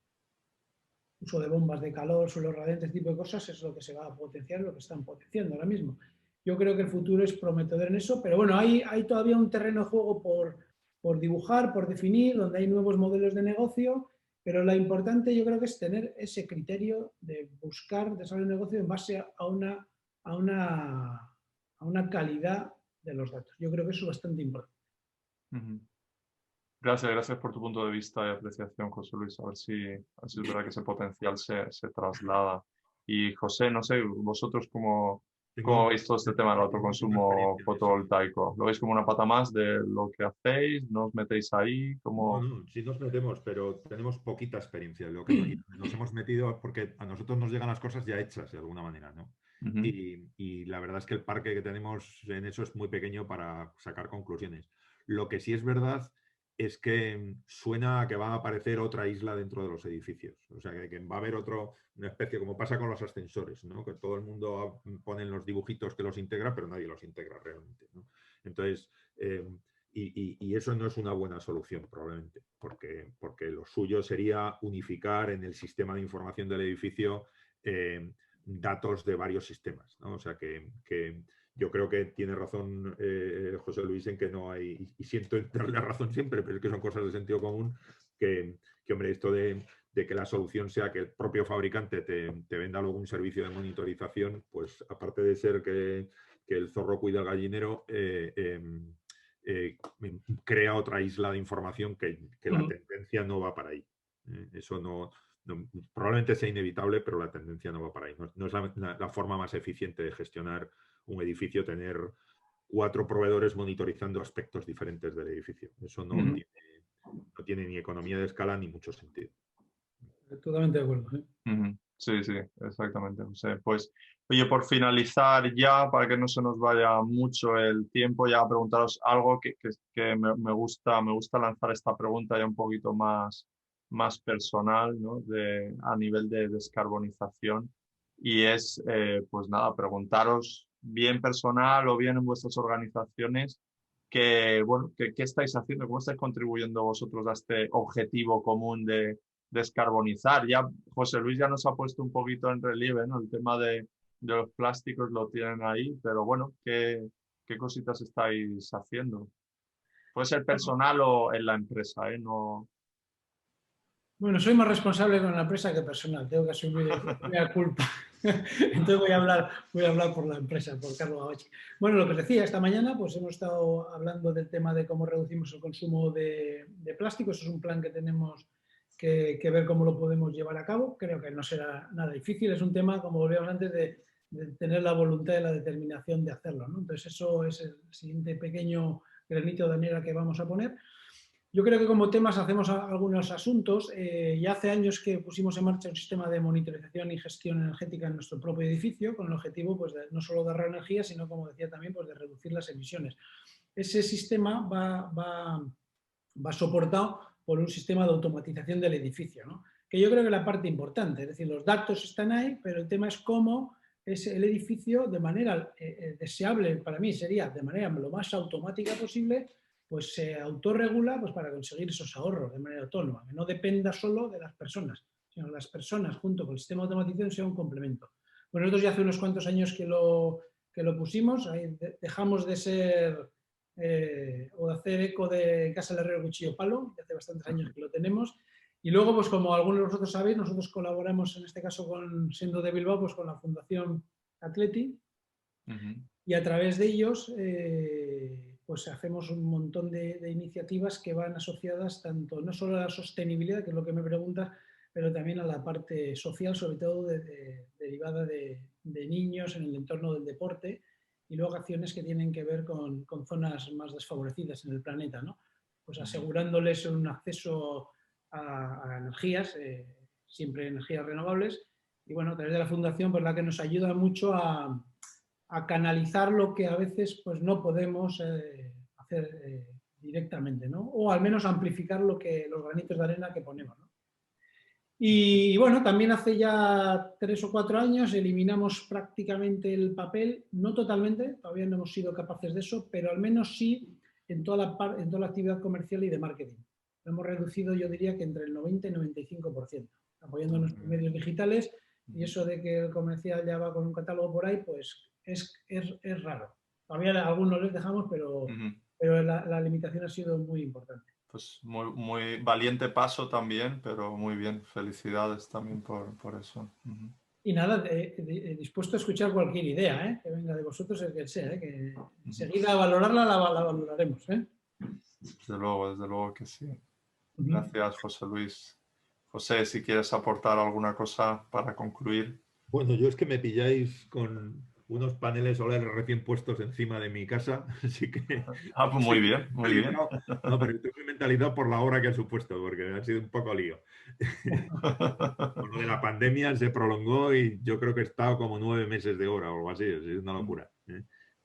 Uso de bombas de calor, suelos radiantes, este tipo de cosas, es lo que se va a potenciar, lo que están potenciando ahora mismo. Yo creo que el futuro es prometedor en eso, pero bueno, hay todavía un terreno de juego por dibujar, por definir, donde hay nuevos modelos de negocio, pero lo importante yo creo que es tener ese criterio de buscar desarrollo de negocio en base a una calidad de los datos. Yo creo que eso es bastante importante. Gracias por tu punto de vista y apreciación, José Luis. A ver si es verdad que ese potencial se traslada. Y José, no sé, vosotros cómo veis todo este tema del autoconsumo fotovoltaico. ¿Lo veis como una pata más de lo que hacéis? ¿No os metéis ahí? No, sí nos metemos, pero tenemos poquita experiencia. Lo que nos hemos metido porque a nosotros nos llegan las cosas ya hechas de alguna manera, ¿no? Y la verdad es que el parque que tenemos en eso es muy pequeño para sacar conclusiones. Lo que sí es verdad es que suena a que va a aparecer otra isla dentro de los edificios. O sea, que va a haber una especie, como pasa con los ascensores, ¿no? Que todo el mundo pone los dibujitos que los integra, pero nadie los integra realmente, ¿no? Entonces, y eso no es una buena solución, probablemente, porque lo suyo sería unificar en el sistema de información del edificio datos de varios sistemas, ¿no? O sea, que yo creo que tiene razón José Luis en que no hay, y siento darle razón siempre, pero es que son cosas de sentido común, que hombre, esto de que la solución sea que el propio fabricante te venda luego un servicio de monitorización, pues aparte de ser que el zorro cuida al gallinero, crea otra isla de información que la tendencia no va para ahí. Eso no, probablemente sea inevitable, pero la tendencia no va para ahí. No es la forma más eficiente de gestionar un edificio, tener 4 proveedores monitorizando aspectos diferentes del edificio. Eso no tiene ni economía de escala ni mucho sentido. Totalmente de acuerdo. Sí, sí, exactamente, José. Pues, oye, por finalizar ya, para que no se nos vaya mucho el tiempo, ya preguntaros algo que me gusta lanzar esta pregunta ya un poquito más personal, ¿no? A nivel de descarbonización. Y es, pues nada, preguntaros bien personal o bien en vuestras organizaciones, bueno, qué estáis haciendo, cómo estáis contribuyendo vosotros a este objetivo común de descarbonizar. Ya José Luis ya nos ha puesto un poquito en relieve, ¿no? El tema de los plásticos lo tienen ahí, pero bueno, ¿qué cositas estáis haciendo? Puede ser personal o en la empresa, ¿eh? No... Bueno, soy más responsable con la empresa que personal, tengo que asumir la culpa. Entonces voy a hablar por la empresa, por Carlos Gabachi. Bueno, lo que os decía, esta mañana pues hemos estado hablando del tema de cómo reducimos el consumo de plástico. Eso es un plan que tenemos que ver cómo lo podemos llevar a cabo. Creo que no será nada difícil, es un tema, como volvíamos antes, de tener la voluntad y la determinación de hacerlo, ¿no? Entonces eso es el siguiente pequeño granito de arena que vamos a poner. Yo creo que como temas hacemos algunos asuntos. Ya hace años que pusimos en marcha un sistema de monitorización y gestión energética en nuestro propio edificio, con el objetivo pues, de no solo de ahorrar energía, sino, como decía también, pues, de reducir las emisiones. Ese sistema va soportado por un sistema de automatización del edificio, ¿no? Que yo creo que es la parte importante. Es decir, los datos están ahí, pero el tema es cómo es el edificio, de manera deseable para mí sería de manera lo más automática posible, pues se autorregula pues, para conseguir esos ahorros de manera autónoma, que no dependa solo de las personas, sino que las personas junto con el sistema de automatización sea un complemento. Pues nosotros ya hace unos cuantos años que lo pusimos, ahí dejamos de ser o de hacer eco de Casa del Herrero Cuchillo Palo, que hace bastantes años que lo tenemos. Y luego, pues como algunos de vosotros sabéis, nosotros colaboramos en este caso, siendo de Bilbao, pues con la Fundación Atleti, y a través de ellos pues hacemos un montón de iniciativas que van asociadas tanto, no solo a la sostenibilidad, que es lo que me preguntas, pero también a la parte social, sobre todo derivada de niños en el entorno del deporte, y luego acciones que tienen que ver con zonas más desfavorecidas en el planeta, ¿no? Pues asegurándoles un acceso a energías, siempre energías renovables, y bueno, a través de la Fundación, pues la que nos ayuda mucho a canalizar lo que a veces pues, no podemos hacer directamente, ¿no? O al menos amplificar los granitos de arena que ponemos, ¿no? Y bueno, también hace ya 3 o 4 años eliminamos prácticamente el papel, no totalmente, todavía no hemos sido capaces de eso, pero al menos sí en toda la actividad comercial y de marketing. Lo hemos reducido, yo diría que entre el 90 y 95%, apoyando nuestros medios digitales, y eso de que el comercial ya va con un catálogo por ahí, pues es raro. Todavía algunos les dejamos, pero la limitación ha sido muy importante. Pues muy valiente paso también, pero muy bien. Felicidades también por eso. Y nada, dispuesto a escuchar cualquier idea, que venga de vosotros, el que sea, que enseguida valorarla la valoraremos. Desde luego que sí. Gracias, José Luis. José, si quieres aportar alguna cosa para concluir. Bueno, yo es que me pilláis con unos paneles solares recién puestos encima de mi casa, así que... Pues muy bien, muy bien. No, pero estoy muy mentalizado por la hora que ha supuesto, porque ha sido un poco lío. Con lo de la pandemia se prolongó y yo creo que he estado como 9 meses de hora o algo así, es una locura.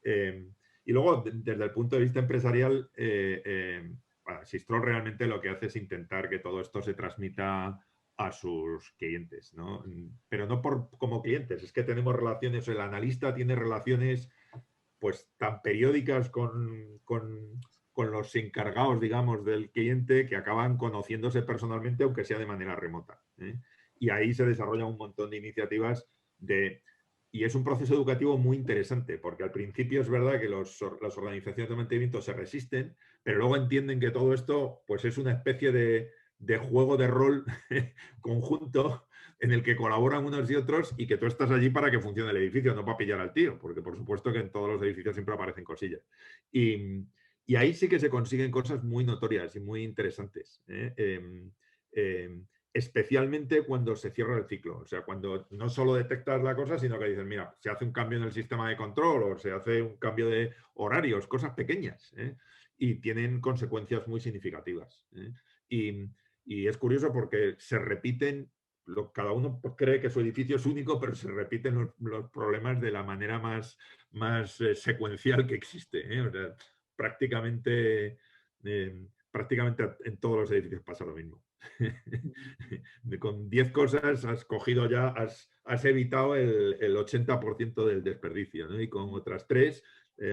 Y luego, desde el punto de vista empresarial, bueno, Sistrol realmente lo que hace es intentar que todo esto se transmita a sus clientes, ¿no? Pero no como clientes, es que tenemos relaciones, el analista tiene relaciones pues tan periódicas con los encargados, digamos, del cliente que acaban conociéndose personalmente, aunque sea de manera remota. Y ahí se desarrollan un montón de iniciativas y es un proceso educativo muy interesante, porque al principio es verdad que las organizaciones de mantenimiento se resisten, pero luego entienden que todo esto pues es una especie de juego de rol conjunto en el que colaboran unos y otros y que tú estás allí para que funcione el edificio, no para pillar al tío, porque por supuesto que en todos los edificios siempre aparecen cosillas. Y ahí sí que se consiguen cosas muy notorias y muy interesantes. Especialmente cuando se cierra el ciclo. O sea, cuando no solo detectas la cosa, sino que dices, mira, se hace un cambio en el sistema de control o se hace un cambio de horarios, cosas pequeñas, y tienen consecuencias muy significativas. Y es curioso porque se repiten cada uno pues, cree que su edificio es único, pero se repiten los problemas de la manera más secuencial que existe, ¿eh? O sea, prácticamente en todos los edificios pasa lo mismo. Con 10 cosas has cogido ya, has evitado el 80% del desperdicio, ¿no? Y con otras 3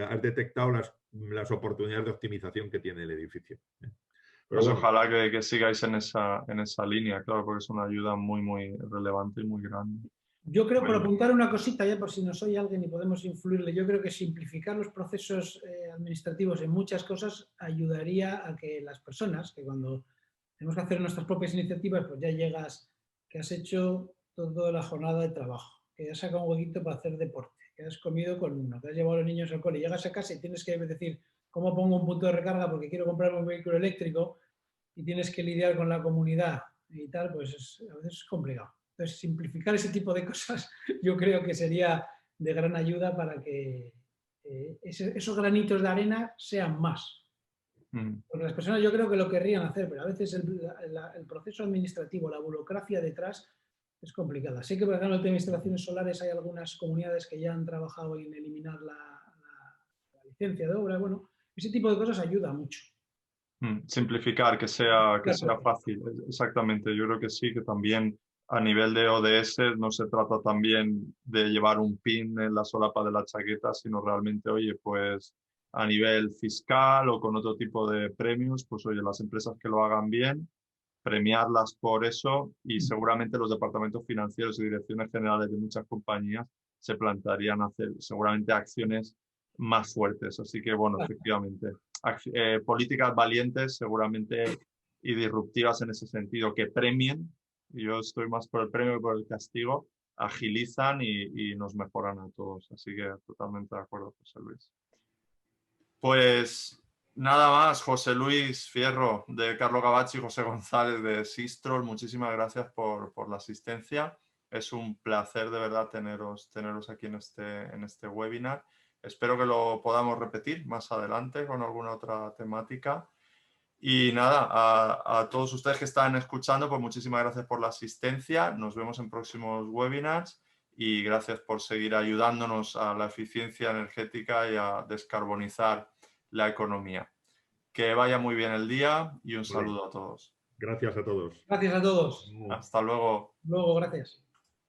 has detectado las oportunidades de optimización que tiene el edificio. Pero Pues bueno, ojalá que sigáis en esa línea, claro, porque es una ayuda muy, muy relevante y muy grande. Yo creo, por Bueno, apuntar una cosita, ya por si nos oye alguien y podemos influirle, yo creo que simplificar los procesos administrativos en muchas cosas ayudaría a que las personas, que cuando tenemos que hacer nuestras propias iniciativas, pues ya llegas, que has hecho toda la jornada de trabajo, que has sacado un huequito para hacer deporte, que has comido con uno, que has llevado a los niños al cole, llegas a casa y tienes que decir, ¿cómo pongo un punto de recarga porque quiero comprarme un vehículo eléctrico? Y tienes que lidiar con la comunidad y tal, pues a veces es complicado. Entonces, simplificar ese tipo de cosas yo creo que sería de gran ayuda para que esos granitos de arena sean más. Porque las personas yo creo que lo querrían hacer, pero a veces el proceso administrativo, la burocracia detrás es complicada. Sé que, por ejemplo, en el tema de instalaciones solares hay algunas comunidades que ya han trabajado en eliminar la licencia de obra. Bueno, ese tipo de cosas ayuda mucho. Simplificar, que sea fácil, exactamente. Yo creo que sí, que también a nivel de ODS no se trata también de llevar un pin en la solapa de la chaqueta, sino realmente, oye, pues a nivel fiscal o con otro tipo de premios, pues oye, las empresas que lo hagan bien, premiarlas por eso y seguramente los departamentos financieros y direcciones generales de muchas compañías se plantearían hacer seguramente acciones más fuertes. Así que, bueno, efectivamente, políticas valientes seguramente y disruptivas en ese sentido, que premien, y yo estoy más por el premio que por el castigo, agilizan y nos mejoran a todos. Así que totalmente de acuerdo, José Luis. Pues nada más, José Luis Fierro de Carlo Gavacci y José González de Sistrol, muchísimas gracias por la asistencia. Es un placer de verdad teneros aquí en este webinar. Espero que lo podamos repetir más adelante con alguna otra temática. Y nada, a todos ustedes que están escuchando, pues muchísimas gracias por la asistencia. Nos vemos en próximos webinars y gracias por seguir ayudándonos a la eficiencia energética y a descarbonizar la economía. Que vaya muy bien el día y un saludo a todos. gracias a todos. Gracias a todos. Hasta luego. Luego, gracias.